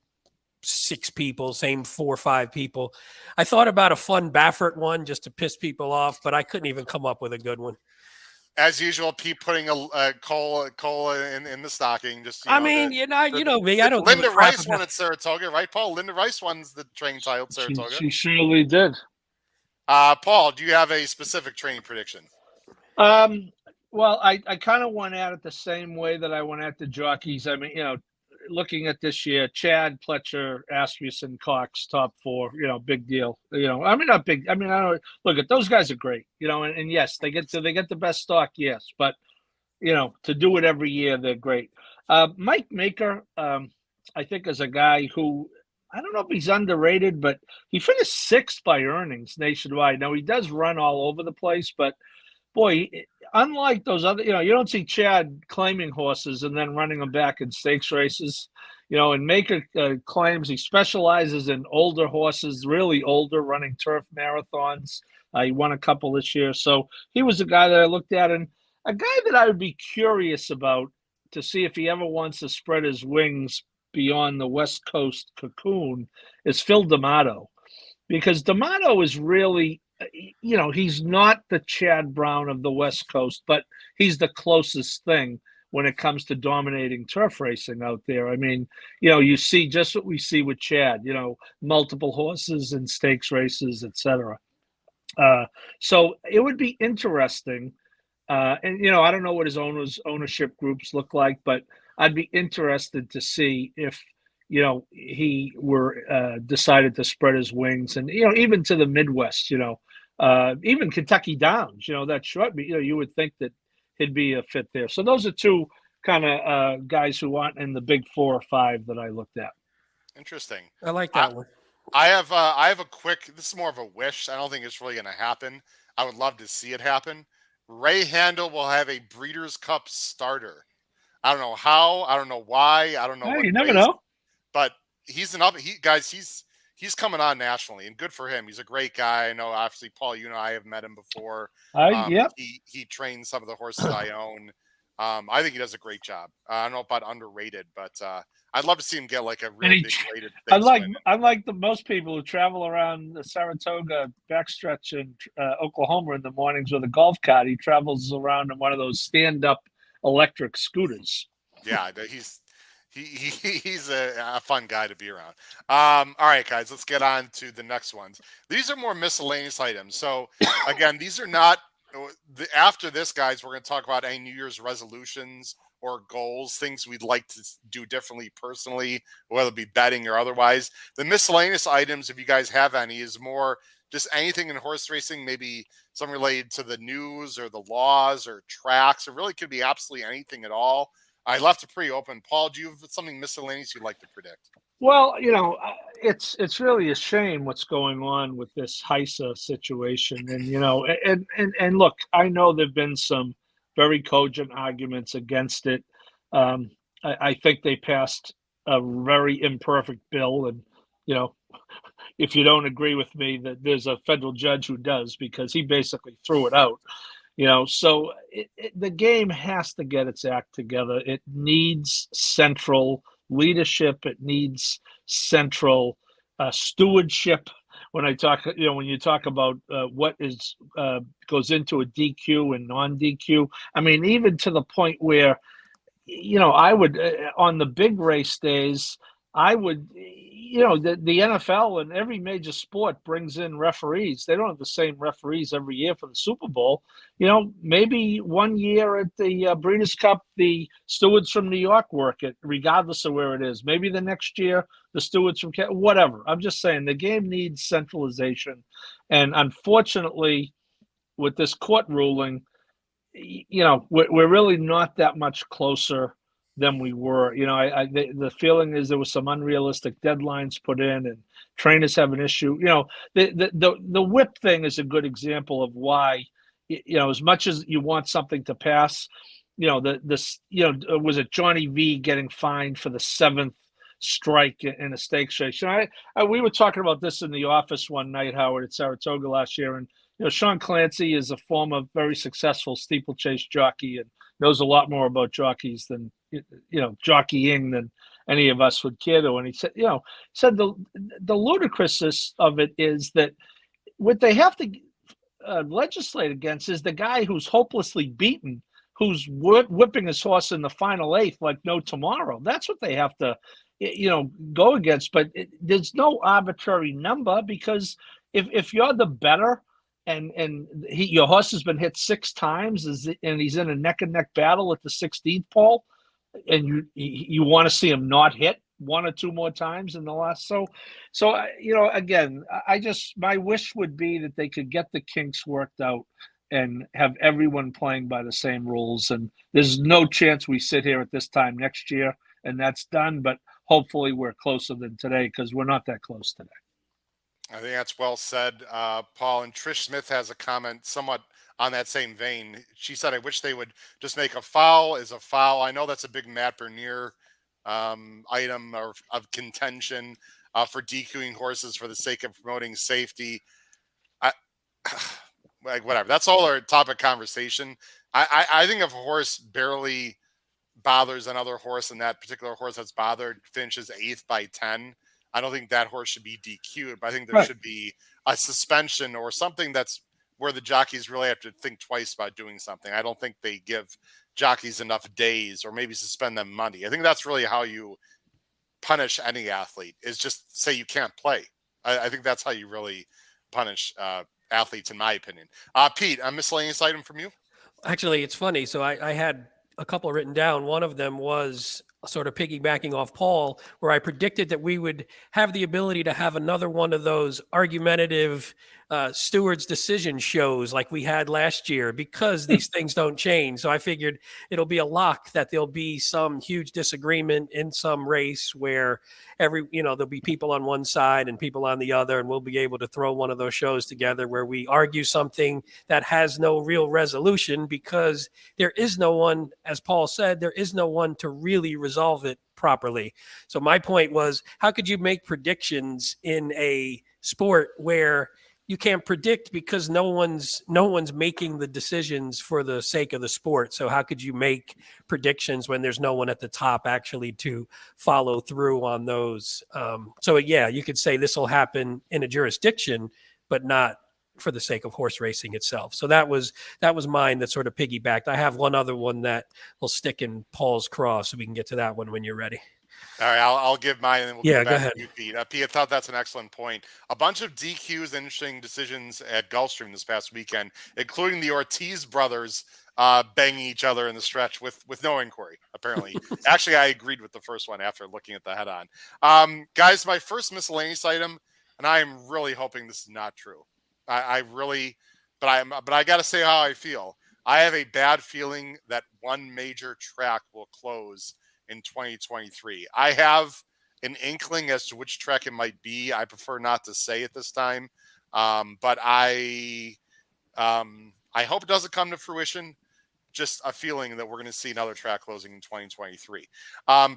Speaker 3: 6 people, same 4 or 5 people. I thought about a fun Baffert one just to piss people off, but I couldn't even come up with a good one.
Speaker 1: As usual, Pete putting a cola in the stocking. Just
Speaker 3: you know me. I don't.
Speaker 1: Linda Rice won at Saratoga, right, Paul? Linda Rice won the training title at Saratoga.
Speaker 2: She surely did.
Speaker 1: Paul, do you have a specific training prediction?
Speaker 2: Well, I kind of went at it the same way that I went at the jockeys. I mean, looking at this year, Chad, Pletcher, Asmussen, Cox, top 4, big deal. I mean, not big. I mean, I don't look at those guys are great, and yes, they get the best stock, yes, but to do it every year, they're great. Mike Maker, I think, is a guy who I don't know if he's underrated, but he finished 6th by earnings nationwide. Now he does run all over the place, but boy, unlike those other, you don't see Chad claiming horses and then running them back in stakes races, and Maker claims he specializes in older horses, really older, running turf marathons. He won a couple this year. So he was a guy that I looked at, and a guy that I would be curious about to see if he ever wants to spread his wings beyond the West Coast cocoon is Phil D'Amato, because D'Amato is really, he's not the Chad Brown of the West Coast, but he's the closest thing when it comes to dominating turf racing out there. I mean, you see just what we see with Chad, multiple horses in stakes races, etc. So it would be interesting. And, I don't know what his ownership groups look like, but I'd be interested to see if, he were decided to spread his wings and, even to the Midwest, even Kentucky Downs, that short, you would think that he'd be a fit there. So those are 2 kind of guys who aren't in the big 4 or 5 that I looked at.
Speaker 1: Interesting.
Speaker 3: I like that one.
Speaker 1: I have a quick, this is more of a wish. I don't think it's really going to happen. I would love to see it happen. Ray Handel will have a Breeders' Cup starter. I don't know how. I don't know why. I don't know.
Speaker 2: Hey, you never know.
Speaker 1: But he's coming on nationally, and good for him. He's a great guy. I know, obviously, Paul, I have met him before.
Speaker 2: Yep.
Speaker 1: He trains some of the horses I own. I think he does a great job. I don't know about underrated, but I'd love to see him get like a really big rated.
Speaker 2: Unlike the most people who travel around the Saratoga backstretch in Oklahoma in the mornings with a golf cart, he travels around in one of those stand-up electric scooters.
Speaker 1: Yeah, he's a fun guy to be around. All right, guys, let's get on to the next ones. These are more miscellaneous items. So again, these are not. After this, guys, we're going to talk about any New Year's resolutions or goals, things we'd like to do differently personally, whether it be betting or otherwise. The miscellaneous items, if you guys have any, is more just anything in horse racing, maybe something related to the news or the laws or tracks. It really could be absolutely anything at all. I left it pretty open. Paul, do you have something miscellaneous you'd like to predict?
Speaker 2: Well, it's really a shame what's going on with this HISA situation. And, and look, I know there've been some very cogent arguments against it. I think they passed a very imperfect bill, and if you don't agree with me, that there's a federal judge who does, because he basically threw it out. So the game has to get its act together. It needs central leadership. It needs central stewardship. When you talk about what goes into a DQ and non-DQ, I mean, even to the point where, I would, on the big race days, I would, the NFL and every major sport brings in referees. They don't have the same referees every year for the Super Bowl. Maybe one year at the Breeders' Cup, the stewards from New York work it, regardless of where it is. Maybe the next year, the stewards from whatever. I'm just saying the game needs centralization. And unfortunately, with this court ruling, we're really not that much closer than we were. The feeling is there was some unrealistic deadlines put in, and trainers have an issue. The whip thing is a good example of why. As much as you want something to pass, was it Johnny V getting fined for the 7th strike in a stakes race? We were talking about this in the office one night, Howard, at Saratoga last year, and Sean Clancy is a former very successful steeplechase jockey and knows a lot more about jockeys than jockeying than any of us would care to. And he said the ludicrousness of it is that what they have to legislate against is the guy who's hopelessly beaten, who's whipping his horse in the final 8th like no tomorrow. That's what they have to go against. But there's no arbitrary number, because if you're the better, and your horse has been hit 6 times, and he's in a neck and neck battle at the 16th pole, and you want to see him not hit 1 or 2 more times in the last. So again, my wish would be that they could get the kinks worked out and have everyone playing by the same rules. And there's no chance we sit here at this time next year and that's done. But hopefully we're closer than today, because we're not that close today.
Speaker 1: I think that's well said, Paul. And Trish Smith has a comment somewhat on that same vein. She said, I wish they would just make a foul is a foul. I know that's a big Matt Bernier item of contention for DQing horses for the sake of promoting safety. Whatever. That's all our topic conversation. I think if a horse barely bothers another horse, and that particular horse that's bothered finishes 8th by 10, I don't think that horse should be DQ'd, but I think there should be a suspension or something that's where the jockeys really have to think twice about doing something. I don't think they give jockeys enough days, or maybe suspend them money. I think that's really how you punish any athlete, is just say you can't play. I think that's how you really punish athletes, in my opinion. Pete, a miscellaneous item from you?
Speaker 3: Actually, it's funny. So I had a couple written down. One of them was sort of piggybacking off Paul, where I predicted that we would have the ability to have another one of those argumentative stewards decision shows like we had last year, because these things don't change. So I figured it'll be a lock that there'll be some huge disagreement in some race where there'll be people on one side and people on the other, and we'll be able to throw one of those shows together where we argue something that has no real resolution, because there is no one, as Paul said, there is no one to really resolve it properly. So my point was, how could you make predictions in a sport where you can't predict, because no one's making the decisions for the sake of the sport? So how could you make predictions when there's no one at the top actually to follow through on those? So yeah, you could say this will happen in a jurisdiction, but not for the sake of horse racing itself. So that was mine that sort of piggybacked. I have one other one that will stick in Paul's craw, so we can get to that one when you're ready.
Speaker 1: All right, I'll give mine, and then we'll
Speaker 3: go ahead.
Speaker 1: To you, Pete. Pete, I thought that's an excellent point. A bunch of DQs, interesting decisions at Gulfstream this past weekend, including the Ortiz brothers banging each other in the stretch with no inquiry, apparently. Actually, I agreed with the first one after looking at the head-on. Guys, my first miscellaneous item, and I am really hoping this is not true. But I got to say how I feel. I have a bad feeling that one major track will close in 2023. I have an inkling as to which track it might be. I prefer not to say at this time, but I hope it doesn't come to fruition. just a feeling that we're going to see another track closing in 2023.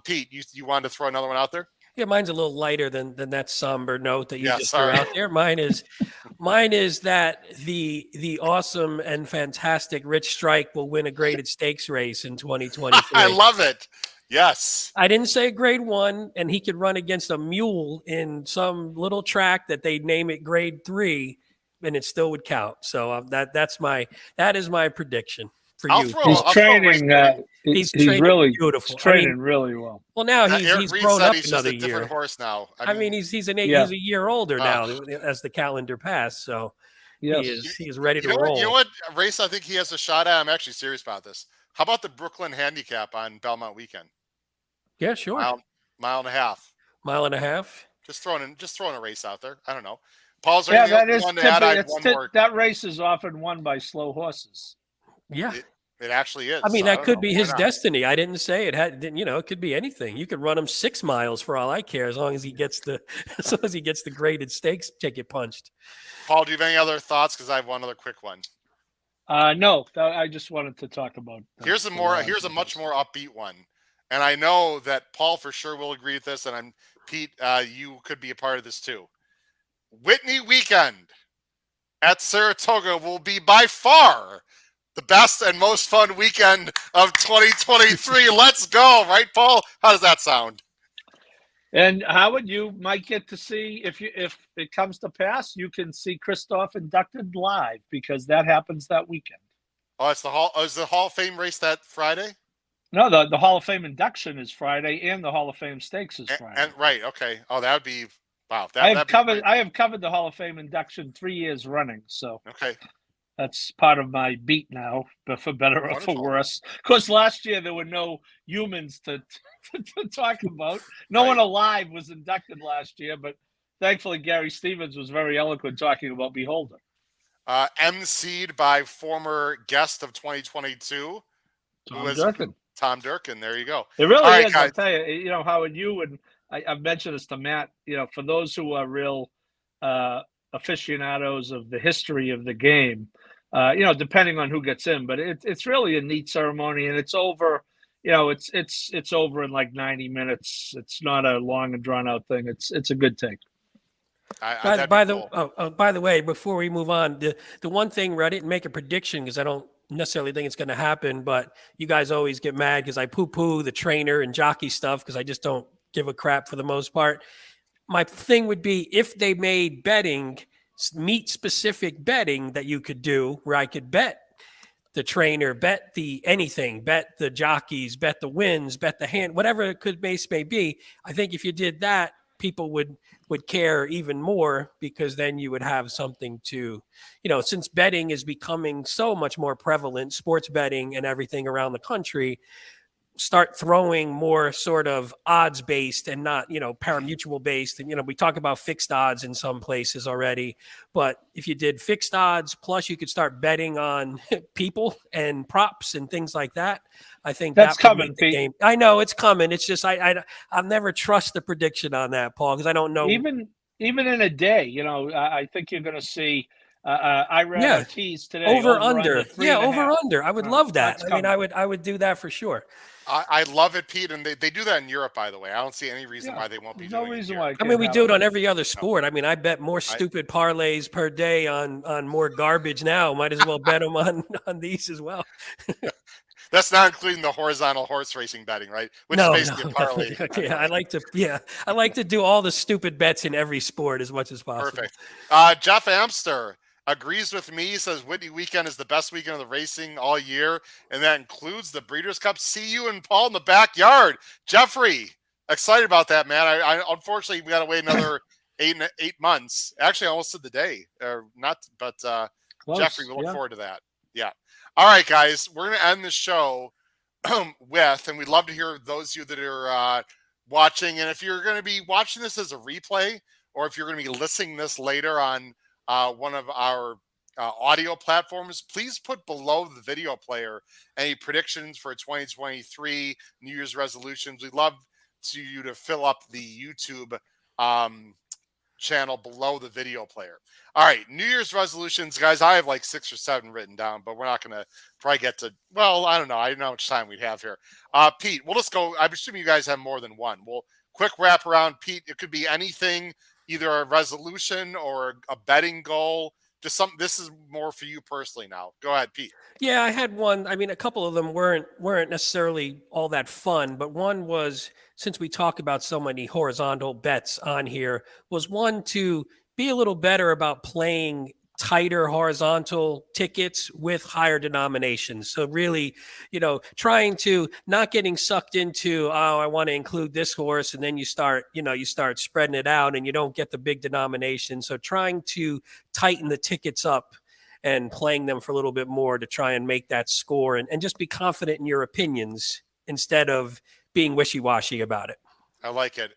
Speaker 1: Pete, you wanted to throw another one out there?
Speaker 3: Yeah, mine's a little lighter than that somber note that you just
Speaker 1: sorry.
Speaker 3: threw out there. Mine is that the awesome and fantastic Rich Strike will win a graded stakes race in 2023.
Speaker 1: I love it. Yes.
Speaker 3: I didn't say grade 1, and he could run against a mule in some little track that they'd name it grade 3, and it still would count. So that is my prediction for you.
Speaker 2: He's training. He's really
Speaker 3: beautiful.
Speaker 2: Training really well.
Speaker 3: Well, now he's grown up another
Speaker 1: year. Different horse now.
Speaker 3: I mean he's a year older now as the calendar passed. So he is ready to roll.
Speaker 1: You know what race I think he has a shot at? I'm actually serious about this. How about the Brooklyn Handicap on Belmont weekend?
Speaker 3: Yeah, sure.
Speaker 1: Mile and a half.
Speaker 3: Mile and a half.
Speaker 1: Just throwing a race out there. I don't know. Paul's
Speaker 2: that is that race is often won by slow horses.
Speaker 3: Yeah.
Speaker 1: It actually is.
Speaker 3: I mean, that could be his destiny. I didn't say it had. It could be anything. You could run him 6 miles for all I care, as long as he gets the graded stakes ticket punched.
Speaker 1: Paul, do you have any other thoughts? Because I have one other quick one.
Speaker 2: No, I just wanted to talk about.
Speaker 1: Here's a much more upbeat one, and I know that Paul for sure will agree with this, and Pete, you could be a part of this too. Whitney weekend at Saratoga will be by far the best and most fun weekend of 2023. Let's go, right, Paul? How does that sound?
Speaker 2: And Howard, you might get to see, if it comes to pass, you can see Christoph inducted live, because that happens that weekend.
Speaker 1: Oh, is the Hall of Fame race that Friday?
Speaker 2: No, the Hall of Fame induction is Friday, and the Hall of Fame stakes is Friday.
Speaker 1: And right, okay. Oh, that would be wow.
Speaker 2: I have covered the Hall of Fame induction 3 years running, so
Speaker 1: okay.
Speaker 2: That's part of my beat now, but for better or for worse. Of course, last year there were no humans to talk about. No one alive was inducted last year, but thankfully Gary Stevens was very eloquent talking about Beholder.
Speaker 1: emceed by former guest of 2022, Tom Durkin. There you go.
Speaker 2: It really is. I'll tell you, Howard, you and I've mentioned this to Matt, for those who are real aficionados of the history of the game, depending on who gets in, but it's really a neat ceremony, and it's over. It's over in like 90 minutes. It's not a long and drawn out thing. It's a good take.
Speaker 3: By the way, before we move on, the one thing I didn't make a prediction because I don't necessarily think it's going to happen, but you guys always get mad because I poo-poo the trainer and jockey stuff because I just don't give a crap for the most part. My thing would be if they made meet-specific betting that you could do where I could bet the trainer, bet the anything, bet the jockeys, bet the wins, bet the hand, whatever it may be. I think if you did that, people would care even more because then you would have something to, since betting is becoming so much more prevalent, sports betting and everything around the country, start throwing more sort of odds based and not, parimutuel based. And, we talk about fixed odds in some places already, but if you did fixed odds, plus you could start betting on people and props and things like that. I think
Speaker 2: that's coming, Pete.
Speaker 3: Game. I know it's coming. It's just, I'll never trust the prediction on that, Paul, because I don't know.
Speaker 2: Even in a day, I think you're going to see, I read Ortiz today.
Speaker 3: Over under. I would love that. I mean, I would do that for sure.
Speaker 1: I love it, Pete, and they do that in Europe, by the way. I don't see any reason why they won't be doing it.
Speaker 3: I mean, we do it on every other sport. I mean, I bet more stupid parlays per day on more garbage now. Might as well bet them on these as well.
Speaker 1: That's not including the horizontal horse racing betting, right? Which is basically a parlay.
Speaker 3: Okay, I like to do all the stupid bets in every sport as much as possible.
Speaker 1: Perfect. Jeff Amster agrees with me. He says Whitney weekend is the best weekend of the racing all year, and that includes the Breeders' Cup. See you and Paul in the backyard. Jeffrey, excited about that, man. I unfortunately we got to wait another 8 months. Actually, I almost said the day, Jeffrey, we look forward to that. Yeah. All right, guys, we're going to end the show with, and we'd love to hear those of you that are watching, and if you're going to be watching this as a replay, or if you're going to be listening this later on one of our audio platforms, please put below the video player any predictions for 2023 New Year's resolutions. We'd love you to fill up the YouTube channel below the video player. All right, New Year's resolutions, guys. I have like 6 or 7 written down, but we're not going to probably get to, well, I don't know. I don't know how much time we'd have here. Pete, we'll just go. I'm assuming you guys have more than one. Well, quick wrap around, Pete. It could be anything, either a resolution or a betting goal. Just something. This is more for you personally now. Go ahead, Pete.
Speaker 3: Yeah, I had one. I mean, a couple of them weren't necessarily all that fun, but one was, since we talk about so many horizontal bets on here, was one to be a little better about playing tighter horizontal tickets with higher denominations. So really, trying to not getting sucked into, oh, I want to include this horse, and then you start spreading it out and you don't get the big denomination. So trying to tighten the tickets up and playing them for a little bit more to try and make that score and just be confident in your opinions instead of being wishy-washy about it.
Speaker 1: I like it.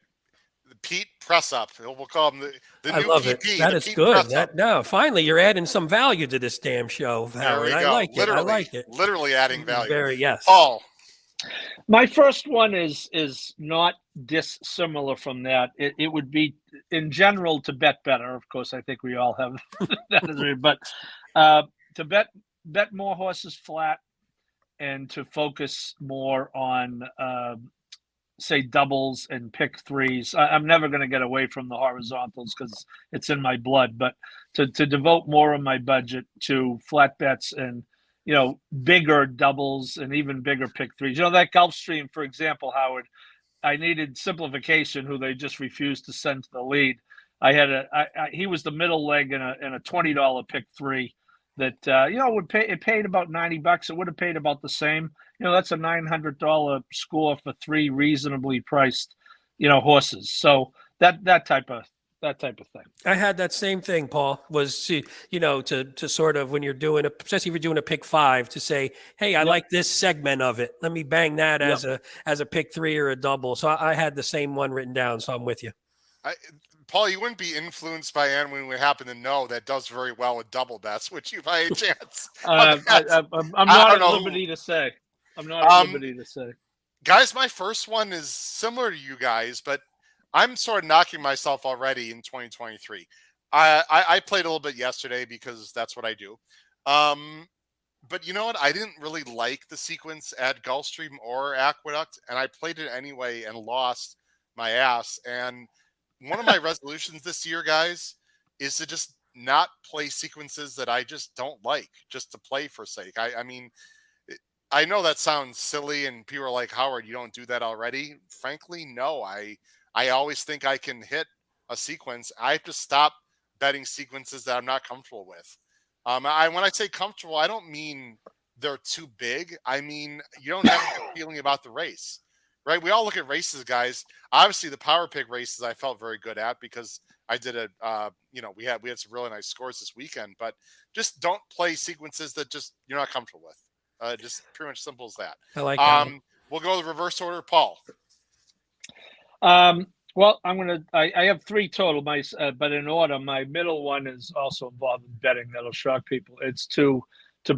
Speaker 1: The Pete press up. We'll call him the
Speaker 3: I
Speaker 1: new
Speaker 3: love
Speaker 1: PP,
Speaker 3: it. That is
Speaker 1: Pete
Speaker 3: good. Finally, you're adding some value to this damn show, Howard. I like it. I like it.
Speaker 1: Literally adding value.
Speaker 3: Yes.
Speaker 1: Paul.
Speaker 2: My first one is not dissimilar from that. It would be, in general, to bet better. Of course, I think we all have that, but to bet more horses flat and to focus more on say doubles and pick threes. I'm never going to get away from the horizontals because it's in my blood, but to devote more of my budget to flat bets and bigger doubles and even bigger pick threes. That Gulfstream, for example, Howard, I needed Simplification, who they just refused to send to the lead. I had he was the middle leg in a $20 pick three that would pay. It paid about $90. It would have paid about the same. That's a $900 score for 3 reasonably priced horses. So that type of thing.
Speaker 3: I had that same thing, Paul, was to sort of, when you're doing especially if you're doing a pick 5, to say, hey, I like this segment of it. Let me bang that as a pick 3 or a double. So I had the same one written down. So I'm with you.
Speaker 1: Paul, you wouldn't be influenced by anyone we happen to know that does very well with double bets, which you by a chance.
Speaker 2: I'm not at liberty to say. I'm not at liberty to say.
Speaker 1: Guys, my first one is similar to you guys, but I'm sort of knocking myself already in 2023. I played a little bit yesterday because that's what I do. But you know what? I didn't really like the sequence at Gulfstream or Aqueduct, and I played it anyway and lost my ass. And one of my resolutions this year, guys, is to just not play sequences that I just don't like, just to play for sake. I mean, I know that sounds silly, and people are like, Howard, you don't do that already. Frankly, no. I always think I can hit a sequence. I have to stop betting sequences that I'm not comfortable with. When I say comfortable, I don't mean they're too big. I mean, you don't have a feeling about the race, right? We all look at races, guys. Obviously, the power pick races I felt very good at because I did we had some really nice scores this weekend. But just don't play sequences that just you're not comfortable with. Just pretty much simple as that.
Speaker 3: I like that.
Speaker 1: We'll go to the reverse order, Paul.
Speaker 2: Well, I have 3 total, but in order, my middle one is also involved in betting. That'll shock people. It's to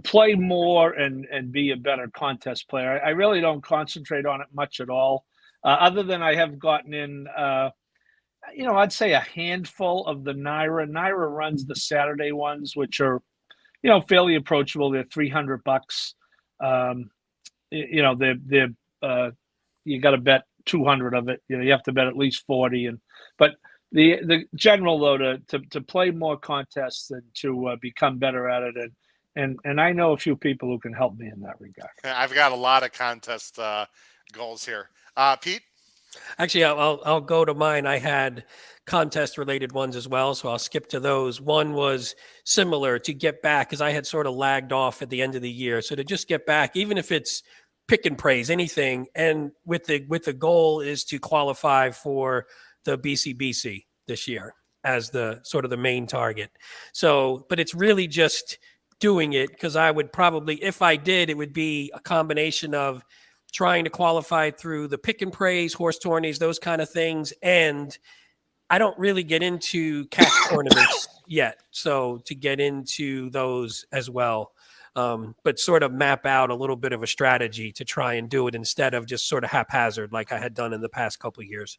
Speaker 2: play more and be a better contest player. I really don't concentrate on it much at all, other than I have gotten in, I'd say a handful of the Naira. Naira runs the Saturday ones, which are, fairly approachable. They're $300. They're you got to bet 200 of it. You have to bet at least 40. But the general though to play more contests and to become better at it, and I know a few people who can help me in that regard.
Speaker 1: I've got a lot of contest goals here. Pete?
Speaker 3: Actually, I'll go to mine. I had contest-related ones as well, so I'll skip to those. One was similar, to get back, because I had sort of lagged off at the end of the year. So to just get back, even if it's pick and praise, anything, and with the goal is to qualify for the BCBC this year as the sort of the main target. So, but it's really just doing it, because I would probably, if I did, it would be a combination of trying to qualify through the pick and praise, horse tourneys, those kind of things. And I don't really get into cash tournaments yet. So to get into those as well, but sort of map out a little bit of a strategy to try and do it instead of just sort of haphazard like I had done in the past couple of years.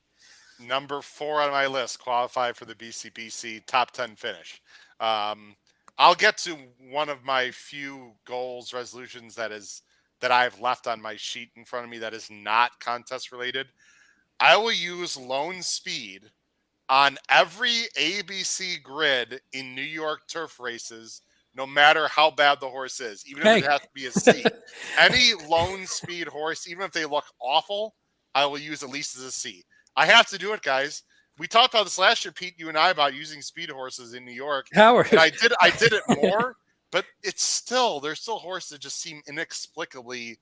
Speaker 1: Number 4 on my list, qualify for the BCBC top 10 finish. I'll get to one of my few goals, resolutions that I have left on my sheet in front of me that is not contest related. I will use lone speed on every ABC grid in New York turf races, no matter how bad the horse is, even if it has to be a C. Any lone speed horse, even if they look awful, I will use at least as a C. I have to do it, guys. We talked about this last year, Pete, you and I, about using speed horses in New York.
Speaker 3: Howard.
Speaker 1: And I did it more, but there's still horses that just seem inexplicably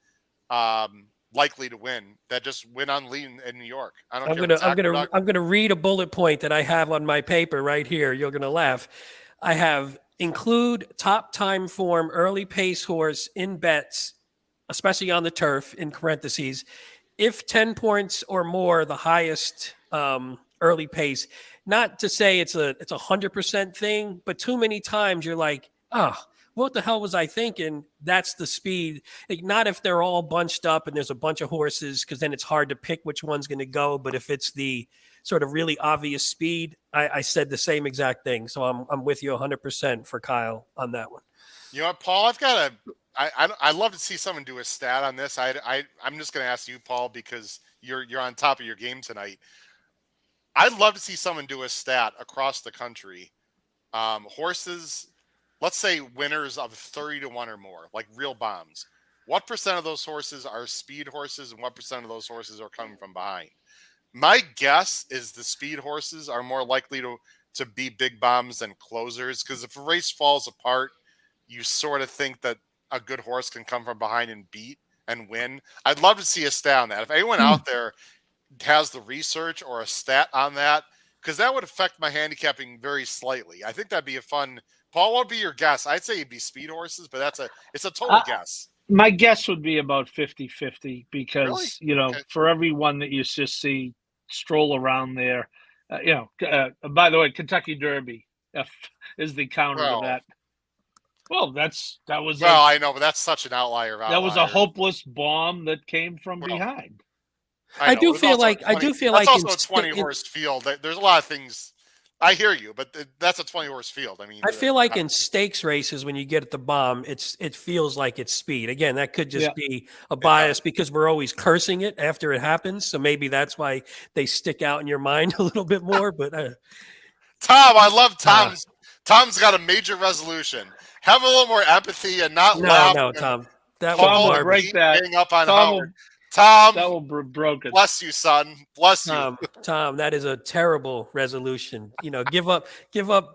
Speaker 1: likely to win, that just win on lead in New York. I'm
Speaker 3: gonna read a bullet point that I have on my paper right here. You're gonna laugh. I have include top time form early pace horse in bets, especially on the turf, in parentheses, if 10 points or more, the highest early pace. Not to say it's a 100% thing, but too many times you're like, oh, what the hell was I thinking? That's the speed. Like, not if they're all bunched up and there's a bunch of horses, because then it's hard to pick which one's going to go. But if it's the sort of really obvious speed, I said the same exact thing. So I'm with you 100% for Kyle on that one.
Speaker 1: You know what, Paul? I'd love to see someone do a stat on this. I'm just going to ask you, Paul, because you're on top of your game tonight. I'd love to see someone do a stat across the country. Horses, let's say winners of 30-1 or more, like real bombs. What percent of those horses are speed horses, and what percent of those horses are coming from behind? My guess is the speed horses are more likely to be big bombs than closers, because if a race falls apart, you sort of think that a good horse can come from behind and beat and win. I'd love to see a stat on that. If anyone out there has the research or a stat on that, because that would affect my handicapping very slightly. I think that'd be a fun. Paul, what would be your guess? I'd say it'd be speed horses, but it's a total guess.
Speaker 2: My guess would be about 50-50, because,
Speaker 1: really?
Speaker 2: For everyone that you just see stroll around there, by the way, Kentucky Derby is the counter to that. Well,
Speaker 1: I know, but that's such an outlier.
Speaker 2: That was a hopeless bomb that came from behind.
Speaker 3: I do feel like
Speaker 1: that's also a 20-horse field. There's a lot of things. I hear you, but that's a 20-horse field. I mean,
Speaker 3: I feel like in stakes races, when you get at the bomb, it feels like it's speed. Again, that could just be a bias because we're always cursing it after it happens. So maybe that's why they stick out in your mind a little bit more. But
Speaker 1: Tom, I love Tom's. Tom's got a major resolution. Have a little more empathy and not laugh.
Speaker 3: No, Tom.
Speaker 2: That will break that.
Speaker 1: Up on Tom,
Speaker 2: that will broken.
Speaker 1: Bless you, son. Bless you,
Speaker 3: Tom. That is a terrible resolution. Give up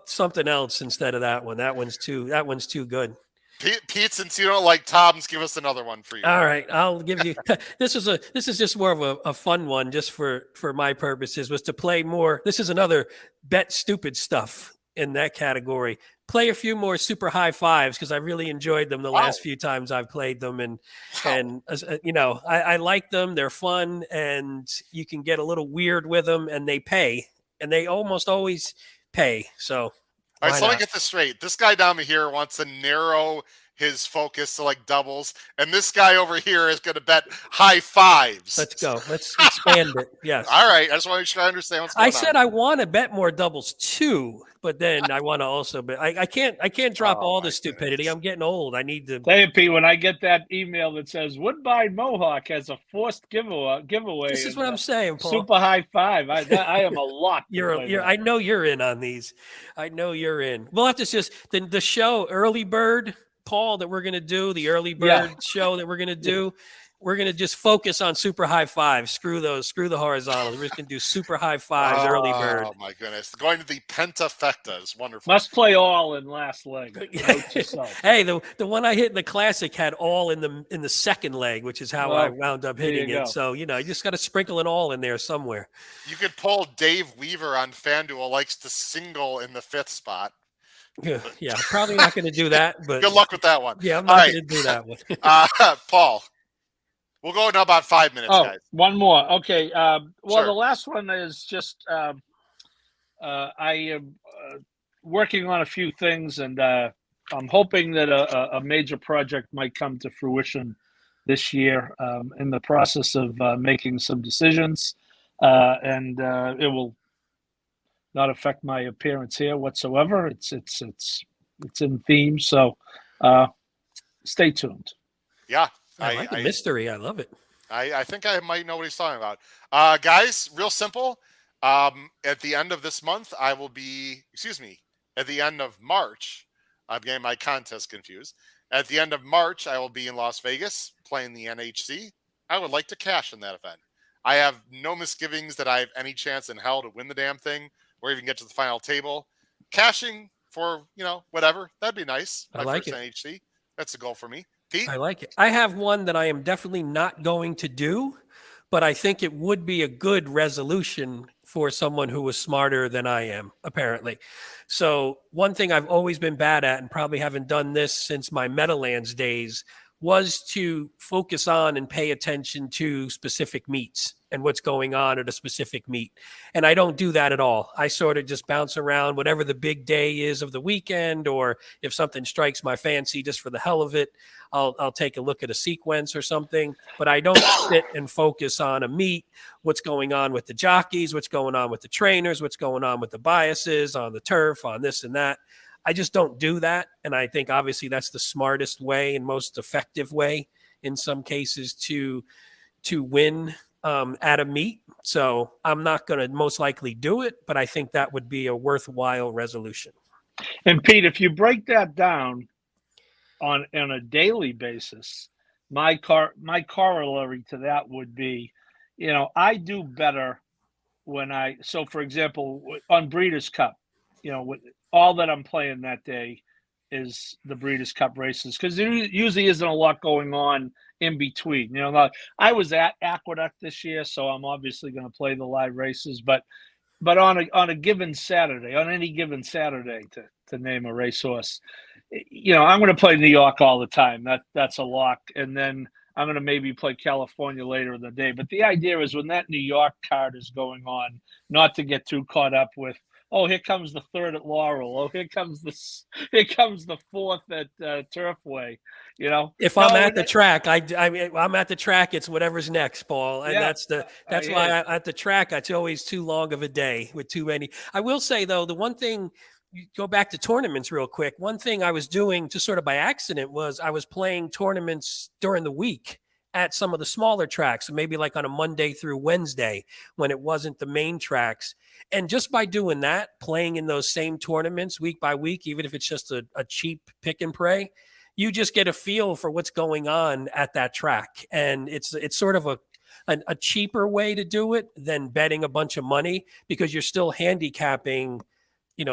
Speaker 3: something else instead of that one. That one's too good.
Speaker 1: Pete, since you don't like Tom's, give us another one for you.
Speaker 3: All right, I'll give you. This is just more of a fun one, just for my purposes. Was to play more. This is another bet stupid stuff in that category. Play a few more super high fives, because I really enjoyed them the last few times I've played them, and I like them. They're fun, and you can get a little weird with them, and they pay, and they almost always pay. So,
Speaker 1: all right. So let me get this straight. This guy down here wants to narrow his focus to like doubles, and this guy over here is going to bet high fives.
Speaker 3: Let's go. Let's expand it. Yes.
Speaker 1: All right. I just want to make sure I understand what's going on.
Speaker 3: I said I want to bet more doubles too, but then I want to also bet. I can't drop all the stupidity.
Speaker 1: Goodness.
Speaker 3: I'm getting old. I need to.
Speaker 2: Hey, Pete, when I get that email that says Woodbine Mohawk has a forced giveaway.
Speaker 3: This is what I'm saying, Paul.
Speaker 2: Super high five. I am a lot.
Speaker 3: I know you're in on these. I know you're in. We'll have to just the show Early Bird, Paul, that we're going to do, the Early Bird show that we're going to do. We're going to just focus on super high fives. Screw the horizontals. We're just going to do super high fives, Early Bird.
Speaker 1: Oh, my goodness. Going to the pentafecta is wonderful.
Speaker 2: Must play all in last leg.
Speaker 3: Hey, the one I hit in the Classic had all in the second leg, which is how I wound up hitting it. So, you just got to sprinkle it all in there somewhere.
Speaker 1: You could pull Dave Weaver on FanDuel, likes to single in the 5th spot.
Speaker 3: Yeah, probably not going to do that. But
Speaker 1: good luck with that one.
Speaker 3: Yeah, I'm not going to do that one.
Speaker 1: Paul, we'll go in about 5 minutes, guys.
Speaker 2: One more. Okay.
Speaker 1: Sure.
Speaker 2: The last one is just I am working on a few things, and I'm hoping that a major project might come to fruition this year. In the process of making some decisions. and it will not affect my appearance here whatsoever. It's in theme, so stay tuned.
Speaker 1: Yeah,
Speaker 3: I like the mystery. I love it.
Speaker 1: I think I might know what he's talking about. Guys, real simple. At the end of this month, I will be, at the end of March, I'm getting my contest confused. At the end of March, I will be in Las Vegas playing the NHC. I would like to cash in that event. I have no misgivings that I have any chance in hell to win the damn thing or even get to the final table. Cashing for, whatever, that'd be nice.
Speaker 3: I like
Speaker 1: first
Speaker 3: it.
Speaker 1: NHC. That's a goal for me. Pete?
Speaker 3: I like it. I have one that I am definitely not going to do, but I think it would be a good resolution for someone who was smarter than I am, apparently. So one thing I've always been bad at, and probably haven't done this since my Meadowlands days, was to focus on and pay attention to specific meets and what's going on at a specific meet. And I don't do that at all. I sort of just bounce around whatever the big day is of the weekend, or if something strikes my fancy just for the hell of it, I'll take a look at a sequence or something, but I don't sit and focus on a meet, what's going on with the jockeys, what's going on with the trainers, what's going on with the biases on the turf, on this and that. I just don't do that. And I think obviously that's the smartest way and most effective way in some cases to win at a meet. So I'm not going to most likely do it, but I think that would be a worthwhile resolution.
Speaker 2: And Pete, if you break that down on a daily basis, my corollary to that would be, I do better when so for example, on Breeders' Cup, all that I'm playing that day is the Breeders' Cup races, because there usually isn't a lot going on in between. I was at Aqueduct this year, so I'm obviously going to play the live races, but on a given Saturday, on any given Saturday, to name a racehorse, I'm going to play New York all the time. That's a lock, and then I'm going to maybe play California later in the day. But the idea is when that New York card is going on, not to get too caught up with, oh, here comes the third at Laurel. Oh, here comes the fourth at Turfway.
Speaker 3: If I'm at the track, I'm at the track. It's whatever's next, Paul, and that's why at the track it's always too long of a day with too many. I will say though, the one thing, you go back to tournaments real quick. One thing I was doing just sort of by accident was I was playing tournaments during the week at some of the smaller tracks, so maybe like on a Monday through Wednesday when it wasn't the main tracks. And just by doing that, playing in those same tournaments week by week, even if it's just a cheap pick and pray, you just get a feel for what's going on at that track. And it's sort of a cheaper way to do it than betting a bunch of money, because you're still handicapping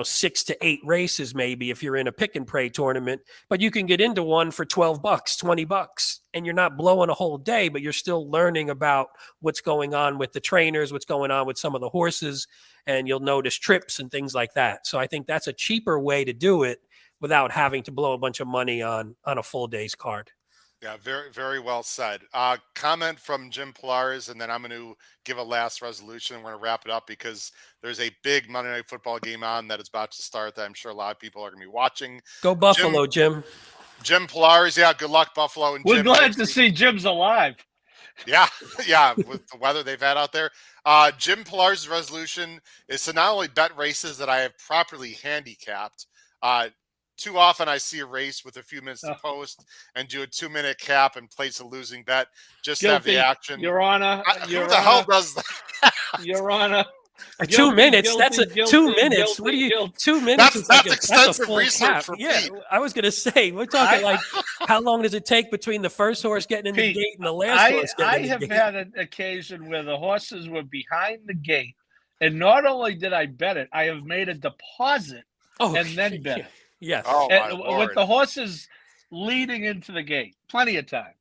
Speaker 3: 6 to 8 races, maybe if you're in a pick and pray tournament, but you can get into one for $12, $20, and you're not blowing a whole day, but you're still learning about what's going on with the trainers, what's going on with some of the horses, and you'll notice trips and things like that. So I think that's a cheaper way to do it without having to blow a bunch of money on a full day's card.
Speaker 1: Yeah, very, very well said. Comment from Jim Pilares, and then I'm going to give a last resolution. We're going to wrap it up because there's a big Monday Night Football game on that is about to start that I'm sure a lot of people are going to be watching.
Speaker 3: Go Buffalo, Jim.
Speaker 1: Jim Pilares, yeah, good luck, Buffalo. And
Speaker 2: we're glad to see Jim's alive.
Speaker 1: Yeah, with the weather they've had out there. Jim Pilares' resolution is to not only bet races that I have properly handicapped. Too often I see a race with a few minutes to post and do a 2-minute cap and place a losing bet just to have the action.
Speaker 2: Your Honor.
Speaker 1: Who the hell does that?
Speaker 2: Your Honor.
Speaker 3: 2 minutes. That's 2 minutes. What do you? 2 minutes.
Speaker 1: That's extensive research for
Speaker 3: Pete. I was going to say, we're talking like how long does it take between the first horse getting in the gate and the last horse getting in the gate?
Speaker 2: I have had an occasion where the horses were behind the gate, and not only did I bet it, I have made a deposit and then bet it.
Speaker 3: Yes.
Speaker 1: Oh, my Lord.
Speaker 2: With the horses leading into the gate. Plenty of time.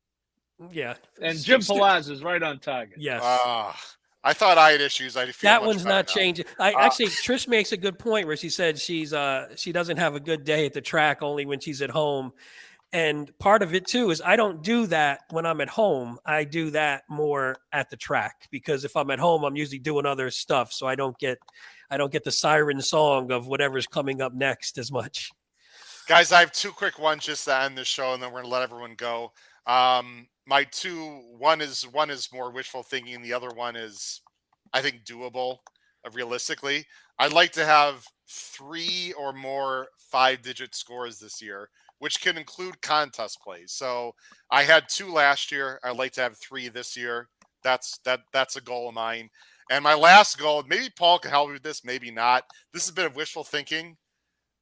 Speaker 3: Yeah.
Speaker 2: And Jim Pilares is right on target.
Speaker 3: Yes.
Speaker 1: I thought I had issues. I feel
Speaker 3: that one's not
Speaker 1: now.
Speaker 3: changing. Actually, Trish makes a good point where she said she doesn't have a good day at the track only when she's at home. And part of it too is I don't do that when I'm at home. I do that more at the track, because if I'm at home, I'm usually doing other stuff. So I don't get the siren song of whatever's coming up next as much.
Speaker 1: Guys, I have 2 quick ones just to end the show, and then we're going to let everyone go. My 2, one is more wishful thinking. The other one is I think, doable realistically. I'd like to have 3 or more 5-digit scores this year, which can include contest plays. So I had 2 last year. I'd like to have 3 this year. That's a goal of mine. And my last goal, maybe Paul can help me with this, maybe not. This is a bit of wishful thinking.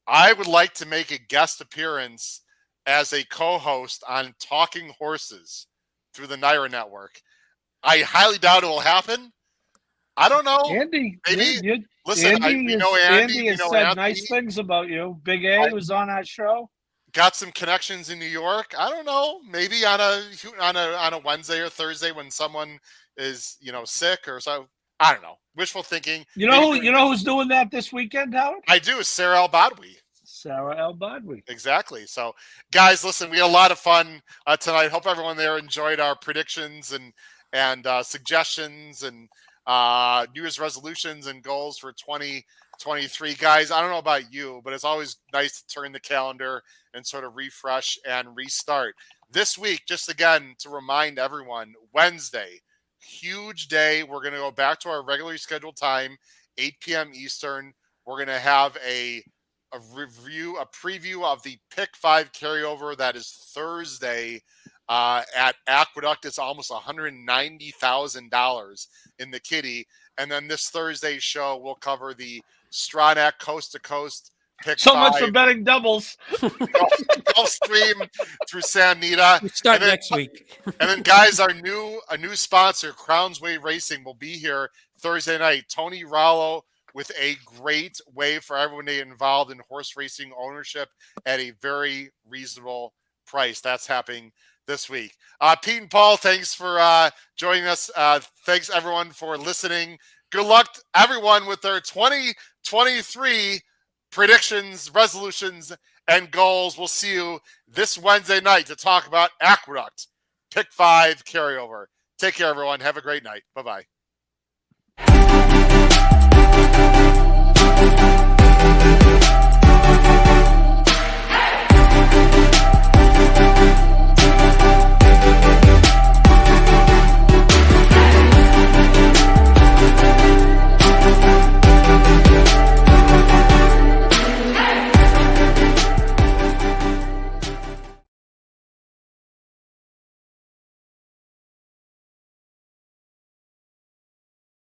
Speaker 1: I would like to make a guest appearance as a co-host on Talking Horses through the Naira Network. I highly doubt it will happen. I don't know.
Speaker 2: Andy,
Speaker 1: Maybe. Listen,
Speaker 2: Andy,
Speaker 1: we know Andy.
Speaker 2: Andy
Speaker 1: We
Speaker 2: has
Speaker 1: know
Speaker 2: said
Speaker 1: Anthony.
Speaker 2: nice things about you. Big A was on our show.
Speaker 1: Got some connections in New York. I don't know. Maybe on a Wednesday or Thursday when someone is sick or so. I don't know. Wishful thinking.
Speaker 2: You know who's doing that this weekend, Howard?
Speaker 1: I do. Sarah El-Badwi.
Speaker 2: Sarah El-Badwi.
Speaker 1: Exactly. So, guys, listen, we had a lot of fun tonight. Hope everyone there enjoyed our predictions and suggestions and New Year's resolutions and goals for 2023. Guys, I don't know about you, but it's always nice to turn the calendar and sort of refresh and restart. This week, just again to remind everyone, Wednesday, huge day. We're going to go back to our regularly scheduled time, 8 p.m. Eastern. We're going to have a preview of the Pick 5 carryover that is Thursday at Aqueduct. It's almost $190,000 in the kitty. And then this Thursday show, we'll cover the Stronach Coast to Coast Pick 5.
Speaker 2: So much for betting doubles.
Speaker 1: Gulf Stream through San Nita.
Speaker 3: We start next week.
Speaker 1: And then, guys, a new sponsor, Crown's Way Racing, will be here Thursday night. Tony Rallo with a great way for everyone to get involved in horse racing ownership at a very reasonable price. That's happening this week. Pete and Paul, thanks for joining us. Thanks, everyone, for listening. Good luck, everyone, with their 2023 predictions, resolutions, and goals. We'll see you this Wednesday night to talk about Aqueduct Pick 5 carryover. Take care, everyone. Have a great night. Bye-bye.